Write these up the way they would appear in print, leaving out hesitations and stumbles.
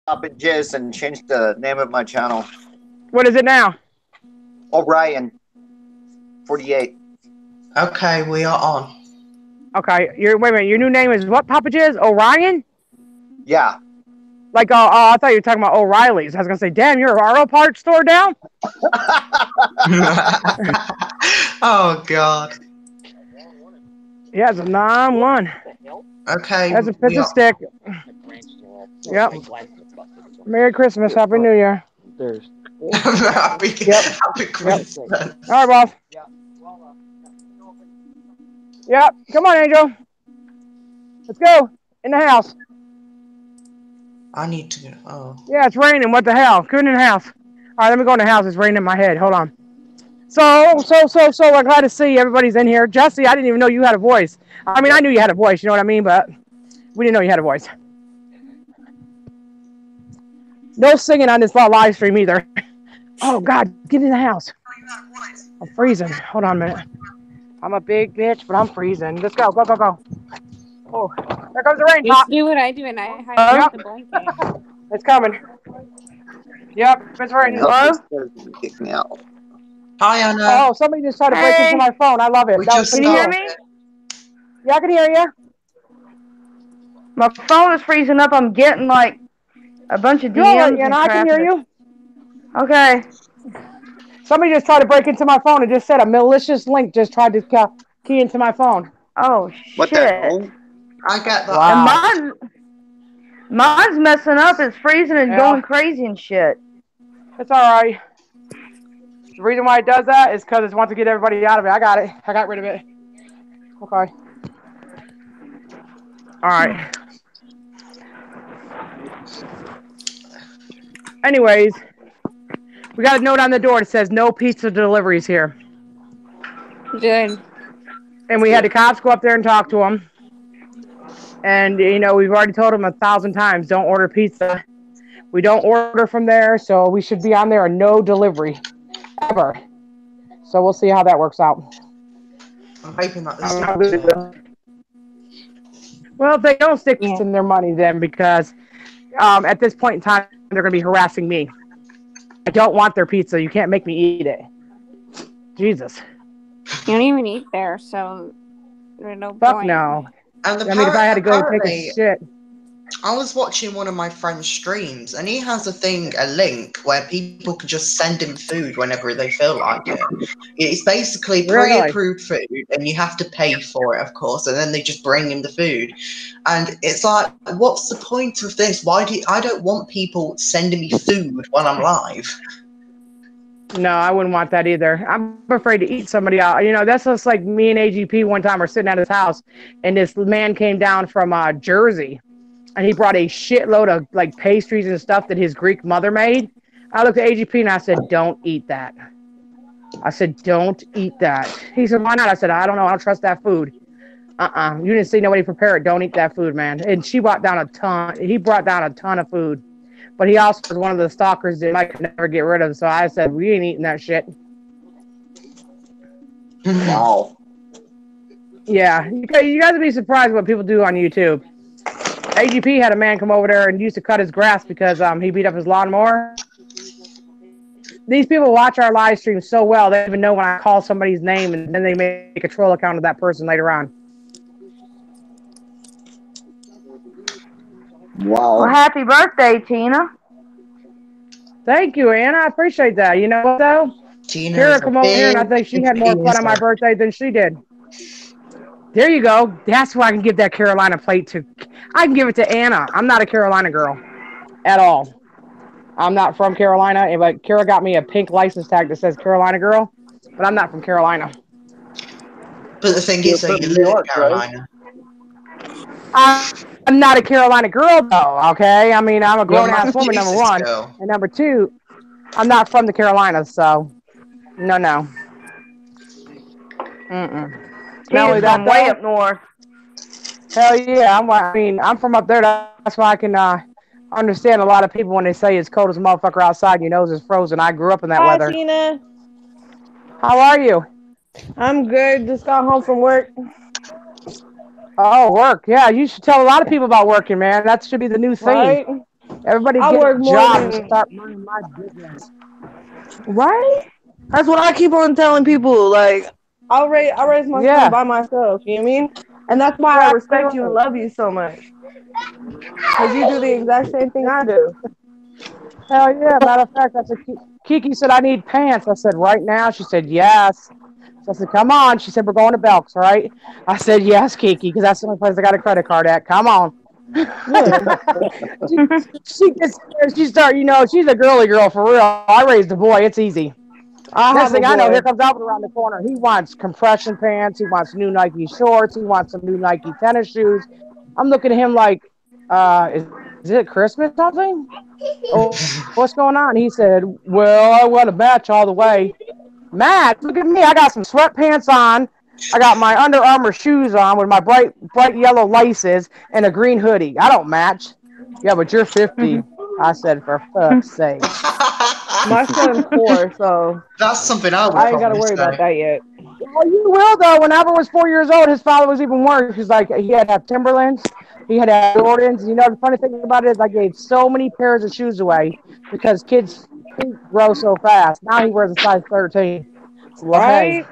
Papa Jizz and change the name of my channel. What is it now? Orion 48. Okay, we are on. Okay, wait a minute. Your new name is what, Papa Jizz? Orion? Yeah. Like, I thought you were talking about O'Reilly's. I was gonna say, damn, you're an auto parts store now? Oh God. Yeah, it's a 9-1. Okay. That's a pizza stick. Yep. Merry Christmas, Happy New Year. Happy Christmas. Yep. All right, boss. Yep. Come on, Angel. Let's go in the house. I need to go. Oh. Yeah, it's raining. What the hell? Come in the house. All right, let me go in the house. It's raining in my head. Hold on. So, I'm glad to see everybody's in here. Jesse, I didn't even know you had a voice. I mean, I knew you had a voice, you know what I mean? But we didn't know you had a voice. No singing on this live stream either. Oh, God, get in the house. I'm freezing. Hold on a minute. I'm a big bitch, but I'm freezing. Let's go. Oh, there comes the rain. Just do what I do, and I hide the blanket. It's coming. Yep, it's raining. Kick me out. Hi, Anna. Oh, somebody just tried to break into my phone. I love it. Can you hear me? Yeah, I can hear you. My phone is freezing up. I'm getting like a bunch of DMs. And I can hear you. Okay. Somebody just tried to break into my phone and just said a malicious link just tried to key into my phone. Oh, What the hell? I get that. Wow. And mine's messing up. It's freezing and going crazy and shit. It's all right. The reason why it does that is because it wants to get everybody out of it. I got it. I got rid of it. Okay. All right. Anyways, we got a note on the door that says no pizza deliveries here. Good. And we had the cops go up there and talk to them. And, you know, we've already told them 1,000 times, don't order pizza. We don't order from there, so we should be on there a no delivery. Ever. So we'll see how that works out. I'm hoping that this Well, if they don't stick to their money then, because at this point in time, they're going to be harassing me. I don't want their pizza. You can't make me eat it. Jesus. You don't even eat there, so there's no Fuck point. no. And I mean, if I had to go take a shit. I was watching one of my friend's streams, and he has a link where people can just send him food whenever they feel like it. It's basically pre-approved food, and you have to pay for it, of course, and then they just bring him the food. And it's like, what's the point of this? I don't want people sending me food when I'm live. No, I wouldn't want that either. I'm afraid to eat somebody out. You know, that's just like me and AGP one time were sitting at his house, and this man came down from Jersey. And he brought a shitload of like pastries and stuff that his Greek mother made. I looked at AGP and I said, don't eat that. I said, don't eat that. He said, why not? I said, I don't know. I don't trust that food. You didn't see nobody prepare it. Don't eat that food, man. And he brought down a ton of food. But he also was one of the stalkers that I could never get rid of. So I said, we ain't eating that shit. Wow. Yeah. You guys would be surprised what people do on YouTube. AGP had a man come over there and used to cut his grass because he beat up his lawnmower. These people watch our live stream so well, they even know when I call somebody's name, and then they make a troll account of that person later on. Wow. Well, happy birthday, Tina. Thank you, Anna. I appreciate that. You know what, though? Kira come over here, and I think she had more fun on my birthday than she did. There you go. That's why I can give that Carolina plate to. I can give it to Anna. I'm not a Carolina girl at all. I'm not from Carolina, but Kara got me a pink license tag that says Carolina girl, but I'm not from Carolina. But the thing is, you live in Carolina. I'm not a Carolina girl, though, okay? I mean, I'm a grown-ass woman, number one. And number two, I'm not from the Carolinas, so no. Not only that, way up north. Hell yeah! I'm from up there. That's why I can understand a lot of people when they say it's cold as a motherfucker outside. Your nose is frozen. I grew up in that weather. Hi, Tina. How are you? I'm good. Just got home from work. Oh, work. Yeah, you should tell a lot of people about working, man. That should be the new thing. Right? Everybody I get work a more job and than start running my business. right. That's what I keep on telling people. Like, I raise my son Yeah. by myself. You know what I mean? And that's why I Yeah, respect you and love you so much. Because you do the exact same thing I do. hell yeah. Matter of fact, I said, Kiki said, I need pants. I said, right now? She said, yes. So I said, come on. She said, we're going to Belk's, right? I said, yes, Kiki, because that's the only place I got a credit card at. Come on. Yeah. she gets she start, she's a girly girl for real. I raised a boy. It's easy. I Next have a thing I know, boy. here comes Albert around the corner. He wants compression pants. He wants new Nike shorts. He wants some new Nike tennis shoes. I'm looking at him like, is it Christmas or something? Oh, what's going on? He said, well, I want to match all the way. Match? Look at me. I got some sweatpants on. I got my Under Armour shoes on with my bright yellow laces and a green hoodie. I don't match. Yeah, but you're 50. I said, for fuck's sake. My son's 4, so That's something I would I ain't got to probably worry about say. that yet. Well, you will, though. When Albert was 4 years old, his father was even worse. He's like, he had to have Timberlands. He had to have Jordans. The funny thing about it is I gave so many pairs of shoes away because kids' feet grow so fast. Now he wears a size 13. Well, hey. Right?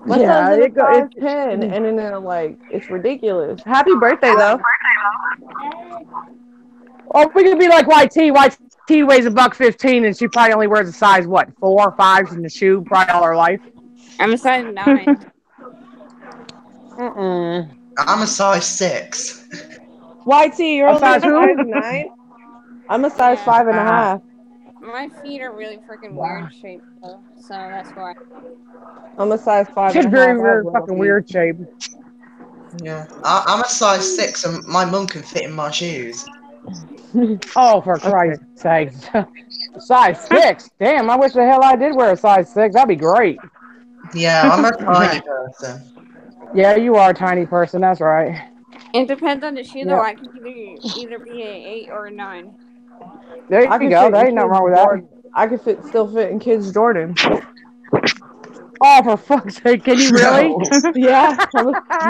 My son's Yeah, in a size 10, and then I'm like, it's ridiculous. Happy birthday, though. Oh, we could be like YT. YT weighs $115, and she probably only wears a size, what, 4 or 5 in the shoe probably all her life. I'm a size 9. I'm a size 6. YT, you're A only size a size who? 9? I'm a size Yeah. 5.5. My feet are really freaking weird shaped, though, so that's why. I'm a size 5.5. She's very, I have very little fucking feet. weird shape. Yeah. I'm a size 6 and my mum can fit in my shoes. Oh, for Christ's sake. Size 6? Damn, I wish the hell I did wear a size 6. That'd be great. Yeah, I'm a tiny person. Yeah, you are a tiny person. That's right. It depends on the shoe, though. Yep. I can either be an 8 or a 9. There I you can go. fit There in ain't nothing kids' wrong with that. Jordan. I can still fit in kids' Jordan. Oh, for fuck's sake. Can you really? No. Yeah.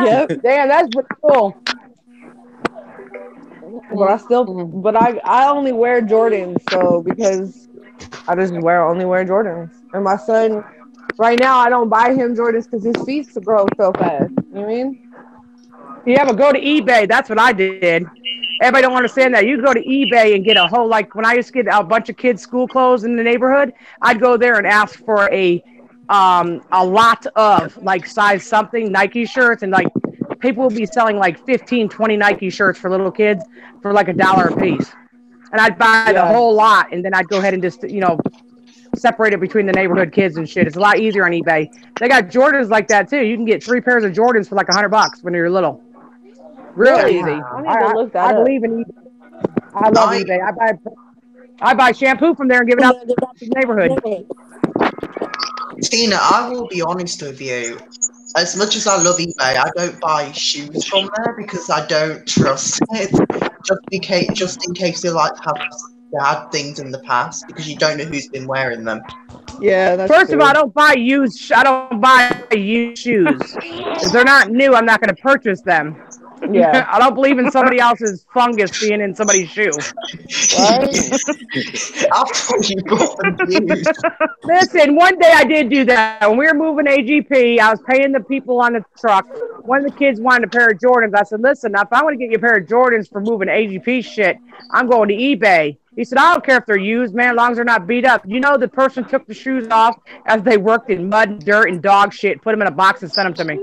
Yep. Damn, that's pretty cool. But I only wear Jordans, so because I just only wear Jordans. And my son, right now, I don't buy him Jordans because his feet grow so fast. You know what I mean? Yeah, but go to eBay. That's what I did. Everybody don't understand that. You go to eBay and get a whole, like when I used to get a bunch of kids' school clothes in the neighborhood, I'd go there and ask for a lot of like size something Nike shirts, and like people will be selling like 15, 20 Nike shirts for little kids for like $1 a piece. And I'd buy the whole lot, and then I'd go ahead and just, separate it between the neighborhood kids and shit. It's a lot easier on eBay. They got Jordans like that too. You can get 3 pairs of Jordans for like $100 when you're little. Real Really? easy. I need to look that I up. believe in eBay. I love eBay. I buy shampoo from there and give it out to the neighborhood. Tina, I will be honest with you. As much as I love eBay, I don't buy shoes from there because I don't trust it. Just in case they like have bad things in the past, because you don't know who's been wearing them. Yeah, that's First true. of all, I don't buy used shoes. If they're not new, I'm not going to purchase them. Yeah. I don't believe in somebody else's fungus being in somebody's shoe. Right? I thought you got confused. Listen, one day I did do that. When we were moving AGP, I was paying the people on the truck. One of the kids wanted a pair of Jordans. I said, listen, if I want to get you a pair of Jordans for moving AGP shit, I'm going to eBay. He said, I don't care if they're used, man, as long as they're not beat up. You know, the person took the shoes off as they worked in mud and dirt and dog shit, put them in a box and sent them to me.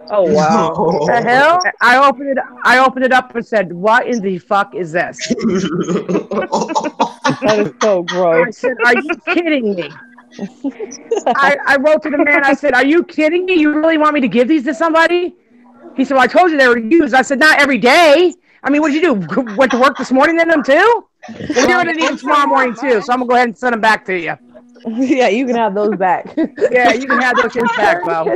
Oh, wow. The hell? I opened it up and said, what in the fuck is this? That is so I gross. said, are you kidding me? I wrote to the man, I said, are you kidding me? You really want me to give these to somebody? He said, well, I told you they were used. I said, not every day. I mean, what did you do? Went to work this morning in them too? Well, you're going to need them tomorrow morning too, so I'm going to go ahead and send them back to you. Yeah, you can have those back. Yeah, you can have those shits back, Bo.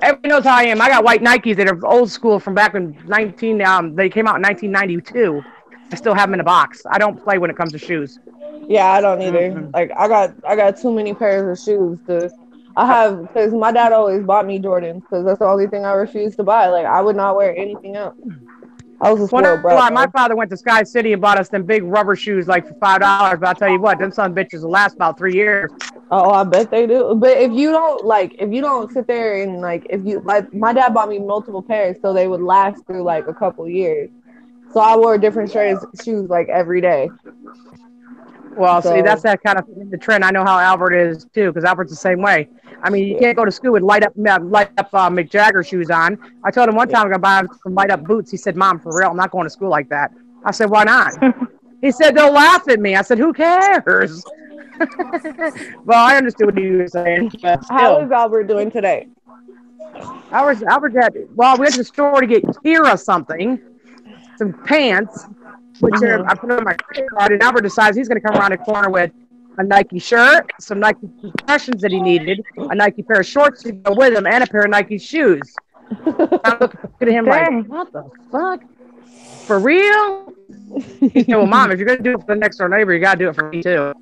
Everybody knows how I am. I got white Nikes that are old school from back in they came out in 1992. I still have them in a box. I don't play when it comes to shoes. Yeah, I don't either. Like I got too many pairs of shoes because my dad always bought me Jordans because that's the only thing I refused to buy. Like I would not wear anything else. I was a Well, spoiled not a brat lie. My though. father went to Sky City and bought us them big rubber shoes like for $5. But I'll tell you what, them son bitches will last about 3 years. Oh, I bet they do. But if you don't sit there and like, if you like, my dad bought me multiple pairs, so they would last through like a couple years. So I wore different shoes like every day. Well, see, that's So that kind of the trend. I know how Albert is too, because Albert's the same way. I mean, you yeah, can't go to school with light up Mick Jagger shoes on. I told him one time I'm gonna buy him some light up boots. He said, "Mom, for real, I'm not going to school like that." I said, "Why not?" He said, "They'll laugh at me." I said, "Who cares?" Well, I understood what he was saying, but how still, is Albert doing today? Albert got. Well, we went to the store to get Kira something, some pants, which I put on my credit card, and Albert decides he's going to come around the corner with a Nike shirt, some Nike compressions that he needed, a Nike pair of shorts to go with him, and a pair of Nike shoes. I look at him like, what the fuck? For real? He said, well, Mom, if you're going to do it for the next door neighbor, you got to do it for me too.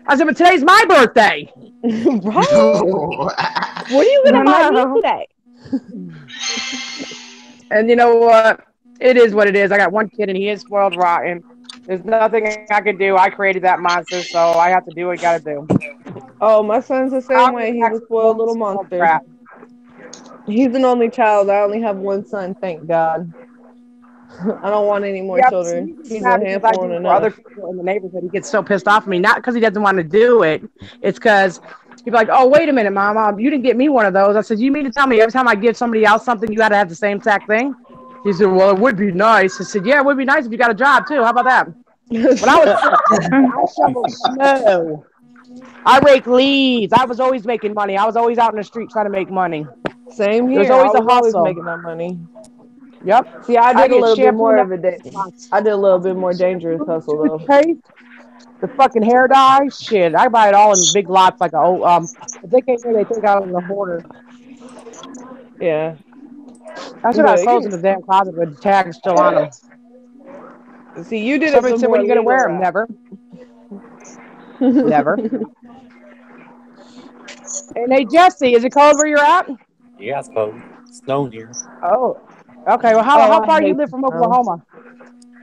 I said, but today's my birthday. Right? What are you going to buy me today? And you know what? It is what it is. I got one kid, and he is spoiled rotten. There's nothing I can do. I created that monster, so I have to do what I got to do. Oh, my son's the same way. He's a spoiled little monster. He's an only child. I only have one son, thank God. I don't want any more children. He's a handful and enough. Other people in the neighborhood, he gets so pissed off at me. Not because he doesn't want to do it. It's because he'd be like, oh, wait a minute, Mom, you didn't get me one of those. I said, you mean to tell me every time I give somebody else something, you got to have the same exact thing? He said, well, it would be nice. I said, yeah, it would be nice if you got a job, too. How about that? When I shovel snow. I rake leaves. I was always making money. I was always out in the street trying to make money. Same here. There's always I was a hustle. always making that money. Yep. See, I did a little bit more of it. I did a little bit more dangerous hustle though. The fucking hair dye, shit. I buy it all in big lots, like if they came here, they think I was a hoarder. Yeah. I should have clothes in the damn closet with the tags still on them. See, you did Somebody it. said, when are you gonna wear them? Never. Never. And hey, Jesse, is it cold where you're at? Yeah, it's cold. It's snowing here. Oh. Okay. Well, how far do you live from Oklahoma?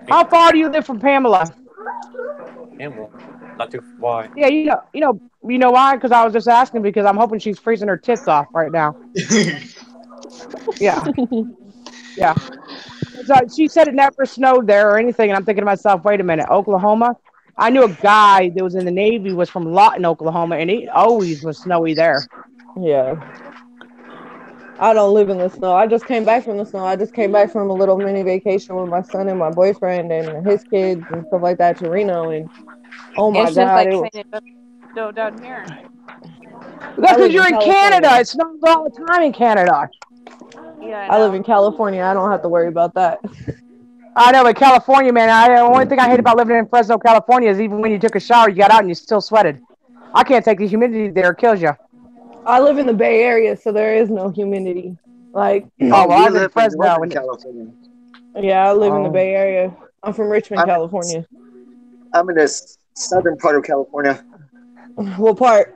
How far do you live from Pamela? Pamela, not too far. Yeah, you know why? Because I was just asking because I'm hoping she's freezing her tits off right now. Yeah. Yeah. So she said it never snowed there or anything, and I'm thinking to myself, wait a minute, Oklahoma? I knew a guy that was in the Navy was from Lawton, Oklahoma, and it always was snowy there. Yeah. I don't live in the snow. I just came back from the snow. I just came back from a little mini vacation with my son and my boyfriend and his kids and stuff like that to Reno. And oh my it's God, just like saying it doesn't down here. That's because you're in Canada. It snows all the time in Canada. Yeah, I live in California. I don't have to worry about that. I know, but California, man, the only thing I hate about living in Fresno, California is even when you took a shower, you got out and you still sweated. I can't take the humidity there. It kills you. I live in the Bay Area, so there is no humidity. Like, well, I live in Fresno. In California. Yeah, I live in the Bay Area. I'm from Richmond, California. I'm in the southern part of California. What part?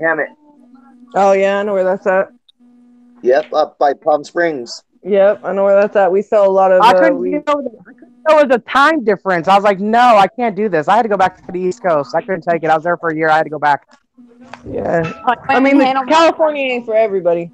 Hammett. Oh, yeah, I know where that's at. Yep, up by Palm Springs. Yep, I know where that's at. We sell a lot of. I couldn't know there was a time difference. I was like, no, I can't do this. I had to go back to the East Coast. I couldn't take it. I was there for a year. I had to go back. Yeah. I mean, California ain't for everybody.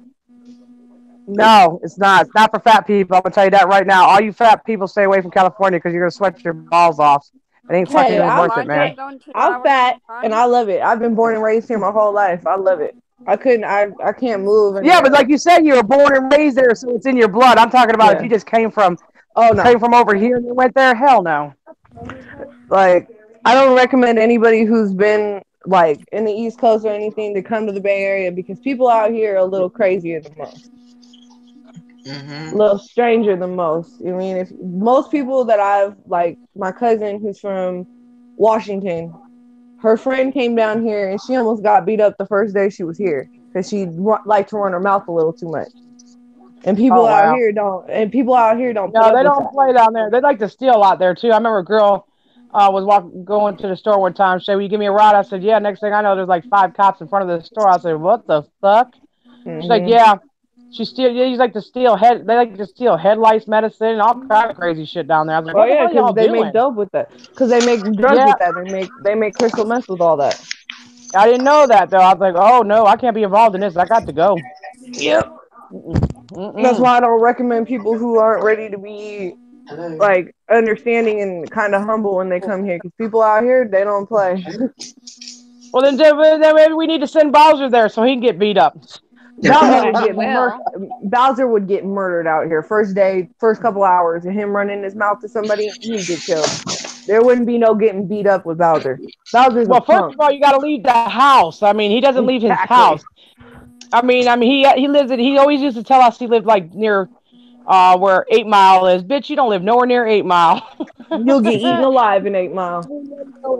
No, it's not. It's not for fat people. I'm going to tell you that right now. All you fat people stay away from California because you're going to sweat your balls off. It ain't fucking worth it, man. I'm fat and I love it. I've been born and raised here my whole life. I love it. I can't move. Yeah, but like you said, you were born and raised there, so it's in your blood. I'm talking about if you just came from over here and you went there, hell no. Like, I don't recommend anybody who's been like in the East Coast or anything to come to the Bay Area because people out here are a little crazier than most. A little stranger than most. I mean, if most people that I've like, my cousin who's from Washington, her friend came down here and she almost got beat up the first day she was here because she liked to run her mouth a little too much. And people out here don't. And people out here don't. No, they don't play down there. They like to steal out there too. I remember a girl was going to the store one time. She said, "Will you give me a ride?" I said, "Yeah." Next thing I know, there's like 5 cops in front of the store. I said, "What the fuck?" She's like, "Yeah." They like to steal headlights, medicine, and all kind of crazy shit down there. I was like, Oh what the yeah, hell y'all because they make doing? dope with that. Because they make drugs Yeah, with that. They make crystal meth with all that. I didn't know that though. I was like, oh no, I can't be involved in this. I got to go. Yep. That's Mm-mm. why I don't recommend people who aren't ready to be like understanding and kind of humble when they come here. Because people out here, they don't play. Well, then maybe we need to send Bowser there so he can get beat up. He will. Bowser would get murdered out here. First day, first couple hours, and him running his mouth to somebody, he'd get killed. There wouldn't be no getting beat up with Bowser. Bowser's a Well, first punk. of all, you got to leave the house. I mean, he doesn't leave his Exactly. house. He lives. He always used to tell us he lived like near where 8 Mile is. Bitch, you don't live nowhere near 8 Mile. You'll get eaten alive in 8 Mile.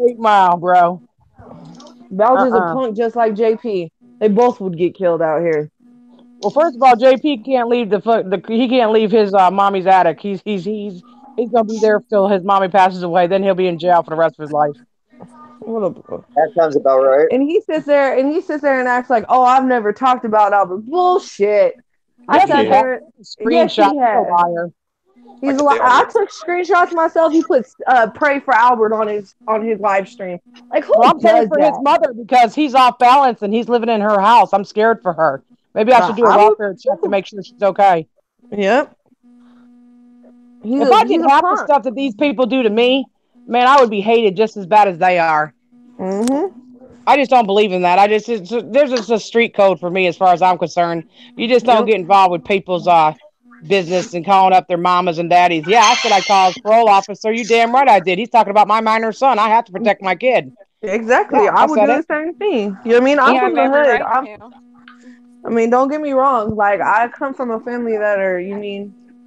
8 Mile, bro. Bowser's a punk just like JP. They both would get killed out here. Well, first of all, JP can't leave he can't leave his mommy's attic. He's gonna be there till his mommy passes away. Then he'll be in jail for the rest of his life. That sounds about right. And he sits there and acts like, "Oh, I've never talked about Albert." Bullshit. Yes, he has. Screenshot. Liar. He's a liar. I took screenshots myself. He puts "pray for Albert" on his live stream. Like, who I'm praying does for that? his mother because he's off balance and he's living in her house. I'm scared for her. Maybe I should do a welfare check to make sure she's okay. Yep. If I did half the stuff that these people do to me, man, I would be hated just as bad as they are. Mm-hmm. I just don't believe in that. There's just a street code for me as far as I'm concerned. You just don't get involved with people's business and calling up their mamas and daddies. Yeah, I said I called his parole officer. You damn right I did. He's talking about my minor son. I have to protect my kid. Exactly. Yeah, I would do the same thing. You know what I mean? I'm from the hood. I mean, don't get me wrong. Like, I come from a family that are,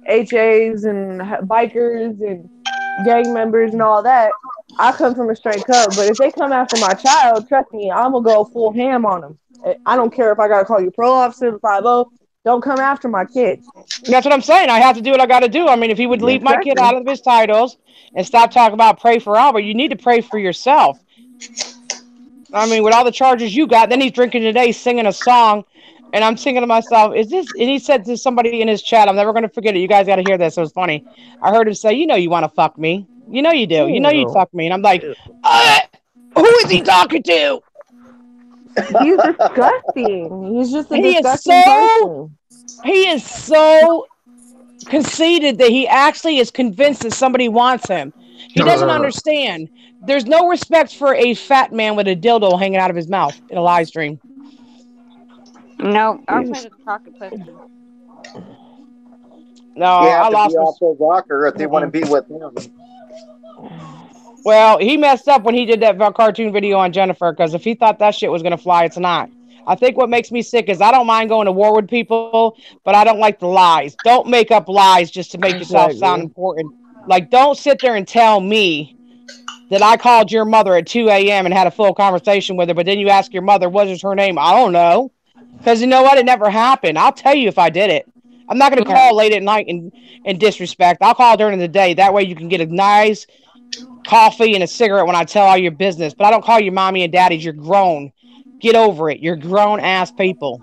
HAs and bikers and gang members and all that. I come from a straight cut. But if they come after my child, trust me, I'm going to go full ham on them. I don't care if I got to call you parole officer, 5-0. Don't come after my kid. That's what I'm saying. I have to do what I got to do. I mean, if he would leave my kid out of his titles and stop talking about pray for Albert, you need to pray for yourself. I mean, with all the charges you got, then he's drinking today, singing a song. And I'm thinking to myself, is this? And he said to somebody in his chat, I'm never going to forget it. You guys got to hear this. It was funny. I heard him say, you want to fuck me. You know you do. You know you'd fuck me. And I'm like, who is he talking to? He's disgusting. He's just a disgusting person. He is so conceited that he actually is convinced that somebody wants him. He doesn't understand. There's no respect for a fat man with a dildo hanging out of his mouth in a live stream. No, I'll play the chocolate pussy. No, I lost off the rocker if they want to be with him. Well, he messed up when he did that cartoon video on Jennifer, because if he thought that shit was going to fly, it's not. I think what makes me sick is I don't mind going to war with people, but I don't like the lies. Don't make up lies just to make yourself sound important. Like, don't sit there and tell me that I called your mother at 2 a.m. and had a full conversation with her, but then you ask your mother, what is her name? I don't know. Because you know what? It never happened. I'll tell you if I did it. I'm not going to call late at night and disrespect. I'll call during the day. That way you can get a nice coffee and a cigarette when I tell all your business. But I don't call you mommy and daddies. You're grown. Get over it. You're grown-ass people.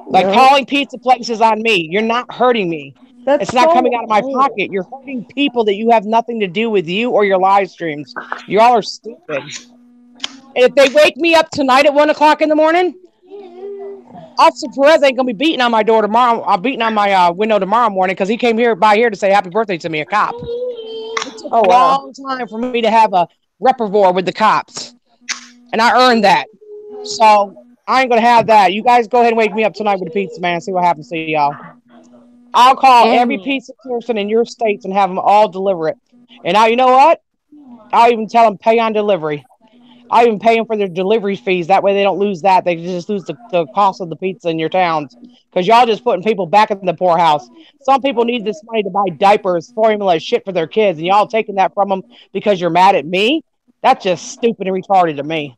Like calling pizza places on me. You're not hurting me. It's not coming out of my pocket. You're hurting people that you have nothing to do with you or your live streams. You all are stupid. And if they wake me up tonight at 1 o'clock in the morning, Officer Perez ain't gonna be beating on my door tomorrow. I'm beating on my window tomorrow morning because he came by here to say happy birthday to me, a cop. It took a long time for me to have a repertoire with the cops, and I earned that. So I ain't gonna have that. You guys go ahead and wake me up tonight with a pizza, man. See what happens to y'all. I'll call every pizza person in your states and have them all deliver it. And now you know what? I'll even tell them pay on delivery. I even pay them for their delivery fees. That way they don't lose that. They just lose the cost of the pizza in your towns. Because y'all just putting people back in the poorhouse. Some people need this money to buy diapers, formula, shit for their kids. And y'all taking that from them because you're mad at me? That's just stupid and retarded to me.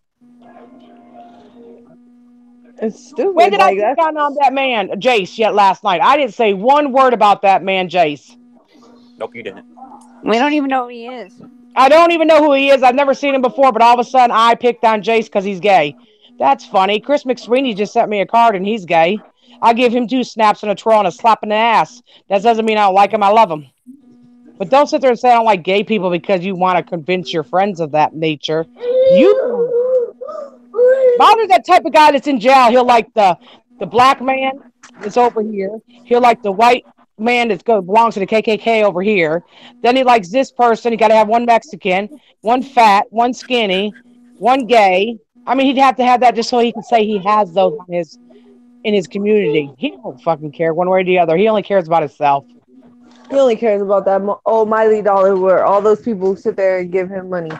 It's stupid. When did I get on that man, Jace, yet last night? I didn't say one word about that man, Jace. Nope, you didn't. We don't even know who he is. I don't even know who he is. I've never seen him before, but all of a sudden I picked on Jace because he's gay. That's funny. Chris McSweeney just sent me a card and he's gay. I give him 2 snaps and a twirl and a slap in the ass. That doesn't mean I don't like him. I love him. But don't sit there and say I don't like gay people because you want to convince your friends of that nature. Bobby's that type of guy that's in jail. He'll like the black man that's over here. He'll like the white man that belongs to the KKK over here. Then he likes this person. He got to have one Mexican, one fat, one skinny, one gay. I mean, he'd have to have that just so he can say he has those in his community. He don't fucking care one way or the other. He only cares about himself. He only cares about that almighty dollar where all those people sit there and give him money.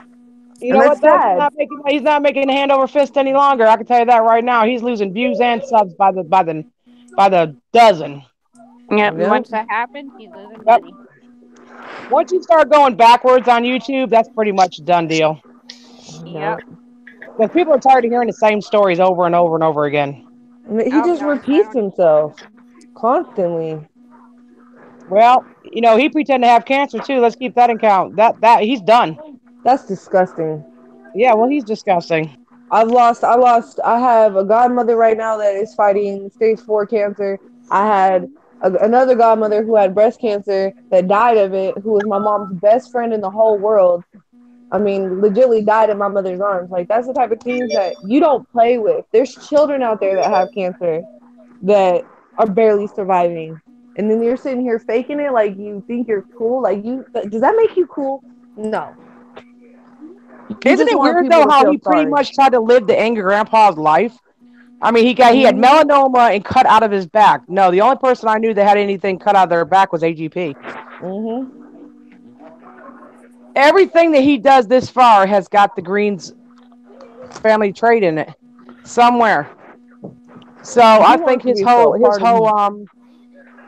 You know what? He's not making hand over fist any longer. I can tell you that right now. He's losing views and subs by the dozen. Yep. Once that happens, he's losing money. Once you start going backwards on YouTube, that's pretty much a done deal. Yep. Because people are tired of hearing the same stories over and over and over again. He just repeats himself constantly. Well, he pretended to have cancer too. Let's keep that in count. That he's done. That's disgusting. Yeah, well, he's disgusting. I have a godmother right now that is fighting stage 4 cancer. I had another godmother who had breast cancer that died of it, who was my mom's best friend in the whole world. I mean, legitimately died in my mother's arms. Like, that's the type of things that you don't play with. There's children out there that have cancer that are barely surviving. And then you're sitting here faking it like you think you're cool. Like, does that make you cool? No. Isn't it weird though how he pretty much tried to live the angry grandpa's life? I mean, he had melanoma and cut out of his back. No, the only person I knew that had anything cut out of their back was AGP. Mm-hmm. Everything that he does this far has got the Greens family trait in it somewhere. So I think his whole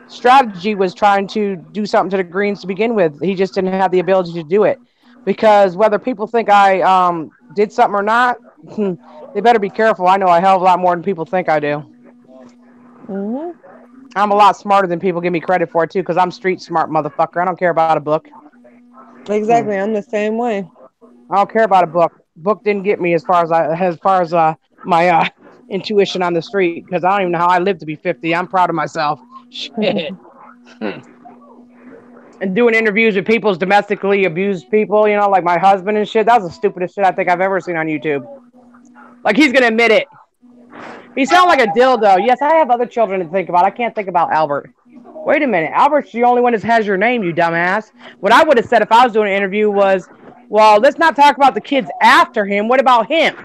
strategy was trying to do something to the Greens to begin with. He just didn't have the ability to do it. Because whether people think I did something or not, they better be careful. I know a hell of a lot more than people think I do. Mm-hmm. I'm a lot smarter than people give me credit for, too, because I'm street smart, motherfucker. I don't care about a book. Exactly. I'm the same way. I don't care about a book. Book didn't get me as far as my intuition on the street, because I don't even know how I lived to be 50. I'm proud of myself. Shit. And doing interviews with people's domestically abused people, like my husband and shit. That was the stupidest shit I think I've ever seen on YouTube. Like, he's going to admit it. He sounds like a dildo. Yes, I have other children to think about. I can't think about Albert. Wait a minute. Albert's the only one that has your name, you dumbass. What I would have said if I was doing an interview was, well, let's not talk about the kids after him. What about him?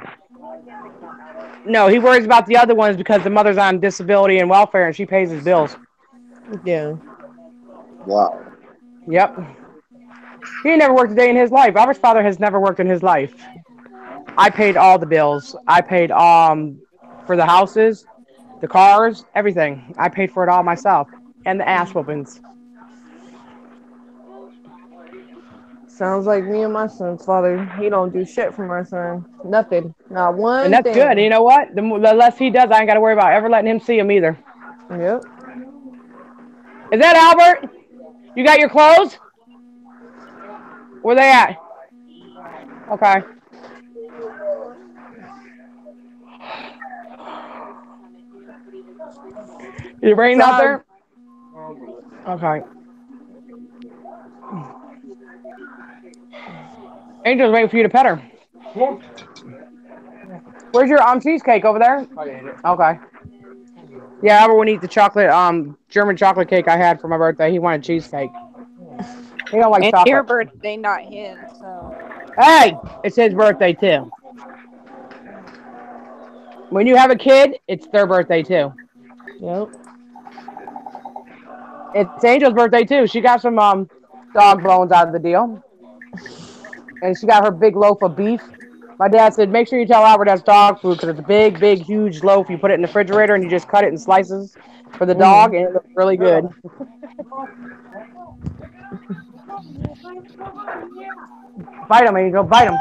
No, he worries about the other ones because the mother's on disability and welfare and she pays his bills. Yeah. Wow. Yep. He never worked a day in his life. Albert's father has never worked in his life. I paid all the bills. I paid for the houses, the cars, everything. I paid for it all myself. And the ass whoopings. Sounds like me and my son's father. He don't do shit for my son. Nothing. Not one And that's thing. good. You know what? The less he does, I ain't got to worry about ever letting him see him either. Yep. Is that Albert? You got your clothes? Where they at? Okay. Is it raining out there? Okay. Angel's waiting for you to pet her. Where's your cheesecake over there? Okay. Yeah, Albert would eat the chocolate, German chocolate cake I had for my birthday. He wanted cheesecake. He don't like chocolate. It's your birthday, not his. So. Hey, it's his birthday too. When you have a kid, it's their birthday too. Yep. It's Angel's birthday too. She got some dog bones out of the deal. And she got her big loaf of beef. My dad said, make sure you tell Albert that's dog food because it's a big, big, huge loaf. You put it in the refrigerator and you just cut it in slices for the dog and it looks really good. Bite him, Angel. Bite him.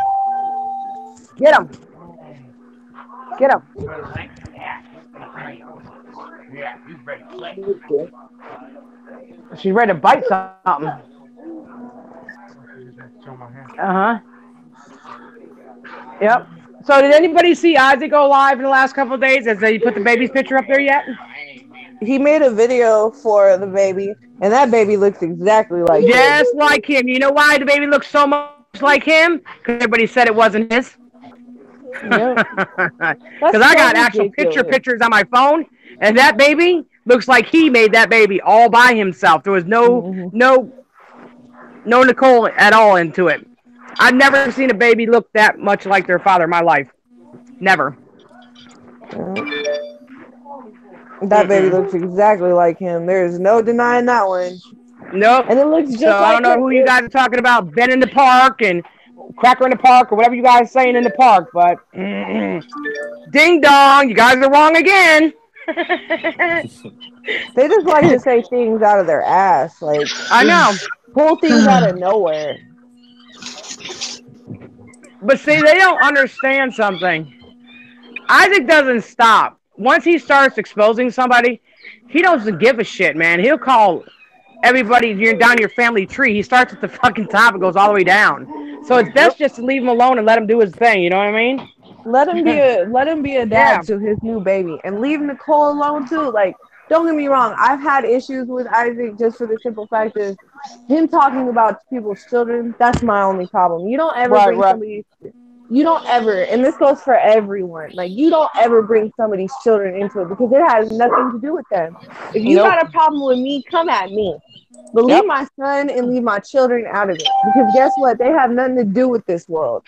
Get him. Get him. She's ready to bite something. Uh-huh. Yep. So did anybody see Isaac go live in the last couple of days? Has they put the baby's picture up there yet? he made a video for the baby, and that baby looks exactly like him. Just like him. You know why the baby looks so much like him? Because everybody said it wasn't his. Yep. Because That's I so got actual ridiculous. pictures on my phone, and that baby looks like he made that baby all by himself. There was Hmm. no Nicole at all into it. I've never seen a baby look that much like their father in my life. Never. That baby Mm-mm. looks exactly like him. There's no denying that one. Nope. And it looks So just I don't like know who you guys are talking about, Ben in the park and Cracker in the park or whatever you guys saying in the park, but ding dong, you guys are wrong again. they just like to say things out of their ass, like I know. pull things out of nowhere. But see, they don't understand something. Isaac doesn't stop. Once he starts exposing somebody, he doesn't give a shit, man. He'll call everybody down your family tree. He starts at the fucking top and goes all the way down. So it's best just to leave him alone and let him do his thing. You know what I mean? Let him be a Yeah. dad to his new baby, and leave Nicole alone too. Like, don't get me wrong, I've had issues with Isaac just for the simple fact is him talking about people's children. That's my only problem. Right, right. You don't ever, and this goes for everyone. Like, you don't ever bring somebody's children into it because it has nothing to do with them. If you Nope. got a problem with me, come at me. But leave Yep. my son and leave my children out of it because guess what? They have nothing to do with this world.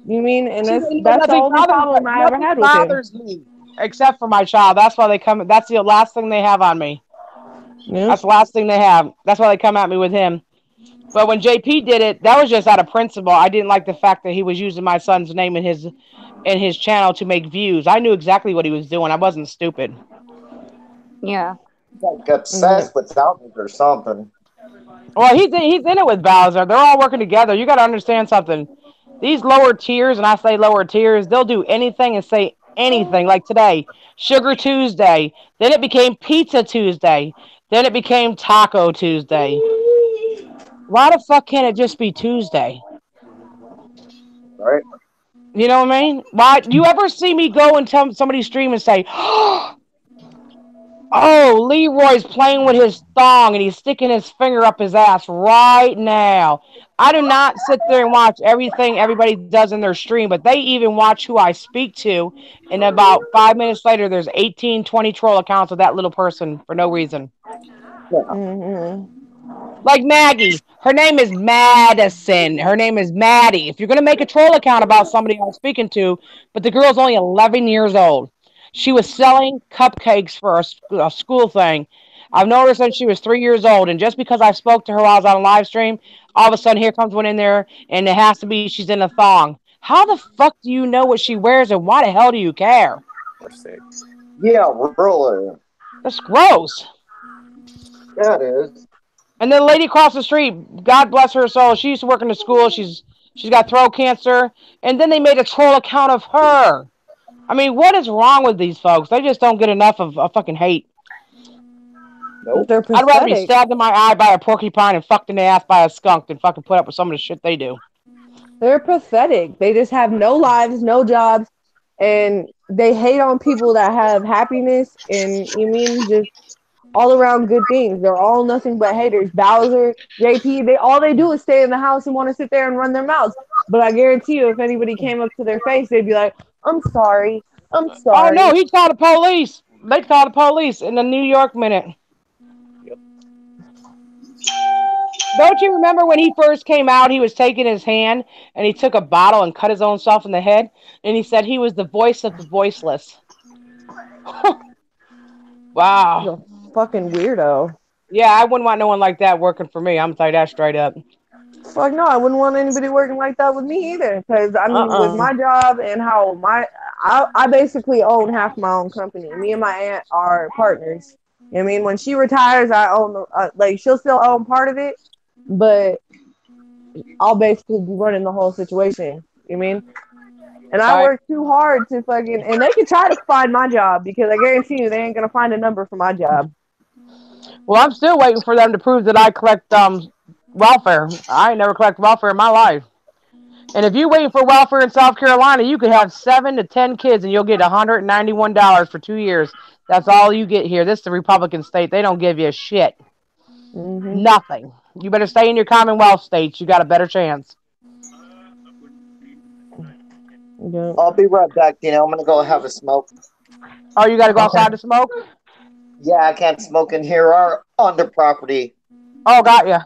You mean? And that's the only problem I ever Nothing had with him. bothers me except for my child. That's why they come. That's the last thing they have on me. Yeah. That's the last thing they have. That's why they come at me with him. But when JP did it, that was just out of principle. I didn't like the fact that he was using my son's name in his channel to make views. I knew exactly what he was doing. I wasn't stupid. Yeah. Like obsessed with something or something. Well, he's in it with Bowser. They're all working together. You got to understand something. These lower tiers, and I say lower tiers, they'll do anything and say anything. Like today, Sugar Tuesday. Then it became Pizza Tuesday. Then it became Taco Tuesday. Why the fuck can't it just be Tuesday? Right? You know what I mean? Why? Do you ever see me go and tell somebody's stream and say, "Oh, Leroy's playing with his thong and he's sticking his finger up his ass right now"? I do not sit there and watch everything everybody does in their stream, but they even watch who I speak to. And about 5 minutes later, there's 18, 20 troll accounts of that little person for no reason. Yeah. Mm-hmm. Like Maggie. Her name is Madison. Her name is Maddie. If you're going to make a troll account about somebody I'm speaking to, but the girl's only 11 years old. She was selling cupcakes for a school thing. I've known her since she was 3 years old. And just because I spoke to her while I was on a live stream, all of a sudden here comes one in there and it has to be she's in a thong. How the fuck do you know what she wears and why the hell do you care? Yeah, really. That's gross. Yeah, it is. And then the lady across the street, God bless her soul, she used to work in the school. She's got throat cancer. And then they made a troll account of her. I mean, what is wrong with these folks? They just don't get enough of fucking hate. Nope. They're I'd rather be pathetic. stabbed in my eye by a porcupine and fucked in the ass by a skunk than fucking put up with some of the shit they do. They're pathetic. They just have no lives, no jobs, and they hate on people that have happiness and just all around good things. They're all nothing but haters. Bowser, JP, they do is stay in the house and want to sit there and run their mouths. But I guarantee you, if anybody came up to their face, they'd be like, "I'm sorry, I'm Oh no, sorry." he called the police. They called the police in the New York minute. Don't you remember when he first came out, he was taking his hand and he took a bottle and cut his own self in the head? And he said he was the voice of the voiceless. Wow. He's a fucking weirdo. Yeah, I wouldn't want no one like that working for me. I'm telling you that straight up. Fuck no, I wouldn't want anybody working like that with me either. Because I mean, with my job and how I basically own half my own company. Me and my aunt are partners. I mean, when she retires, I own she'll still own part of it, but I'll basically be running the whole situation. You mean? And I work too hard to fucking, and they can try to find my job because I guarantee you they ain't gonna find a number for my job. Well, I'm still waiting for them to prove that I collect welfare. I ain't never collect welfare in my life. And if you're waiting for welfare in South Carolina, you could have 7 to 10 kids and you'll get $191 for 2 years. That's all you get here. This is the Republican state. They don't give you a shit. Mm-hmm. Nothing. You better stay in your Commonwealth states. You got a better chance. Yeah. I'll be right back, Dina. I'm gonna go have a smoke. Oh, you got to go Okay. outside to smoke? Yeah, I can't smoke in here or on the property. Oh, got you.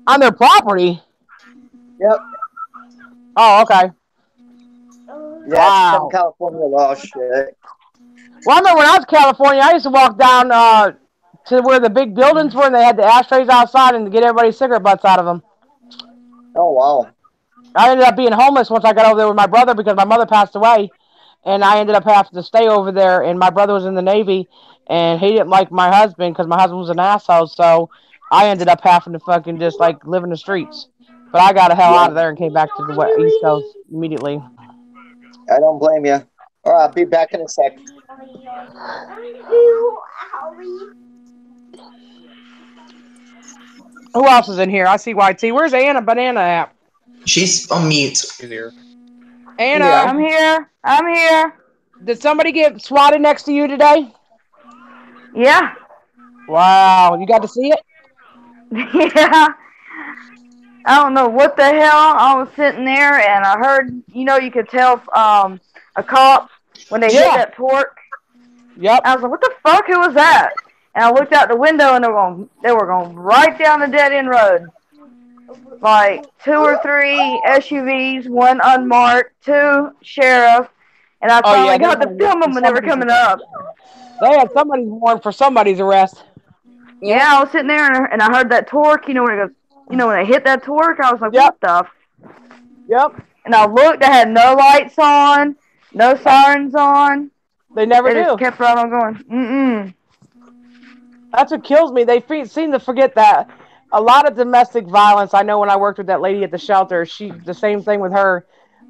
On their property? Yep. Oh, okay. Yeah, it's some Wow. California law shit. Well, I remember when I was in California, I used to walk down to where the big buildings were, and they had the ashtrays outside and to get everybody's cigarette butts out of them. Oh, wow. I ended up being homeless once I got over there with my brother because my mother passed away, and I ended up having to stay over there, and my brother was in the Navy, and he didn't like my husband because my husband was an asshole, so I ended up having to fucking just, like, live in the streets. But I got the hell Yeah, out of there and came back to the East Coast immediately. I don't blame you. All right, I'll be back in a sec. Who else is in here? I see YT. Where's Anna Banana at? She's on mute. She's here. Anna, Yeah. I'm here. I'm here. did somebody get swatted next to you today? Yeah. Wow, you got to see it? Yeah. I don't know what the hell. I was sitting there and I heard, you could tell a cop when they hit Yeah. that torque. Yep. I was like, what the fuck? Who was that? And I looked out the window and they were going right down the dead end road. Like 2 or 3 SUVs, 1 unmarked, 2 sheriff, and I finally got to film them when they were coming up. They had somebody warned for somebody's arrest. Yeah, I was sitting there and I heard that torque. When it goes, when they hit that torque, I was like, what the? Yep. And I looked. They had no lights on, no sirens on. They never They do. just kept right on going. Mm-mm. That's what kills me. They seem to forget that a lot of domestic violence. I know when I worked with that lady at the shelter, the same thing with her.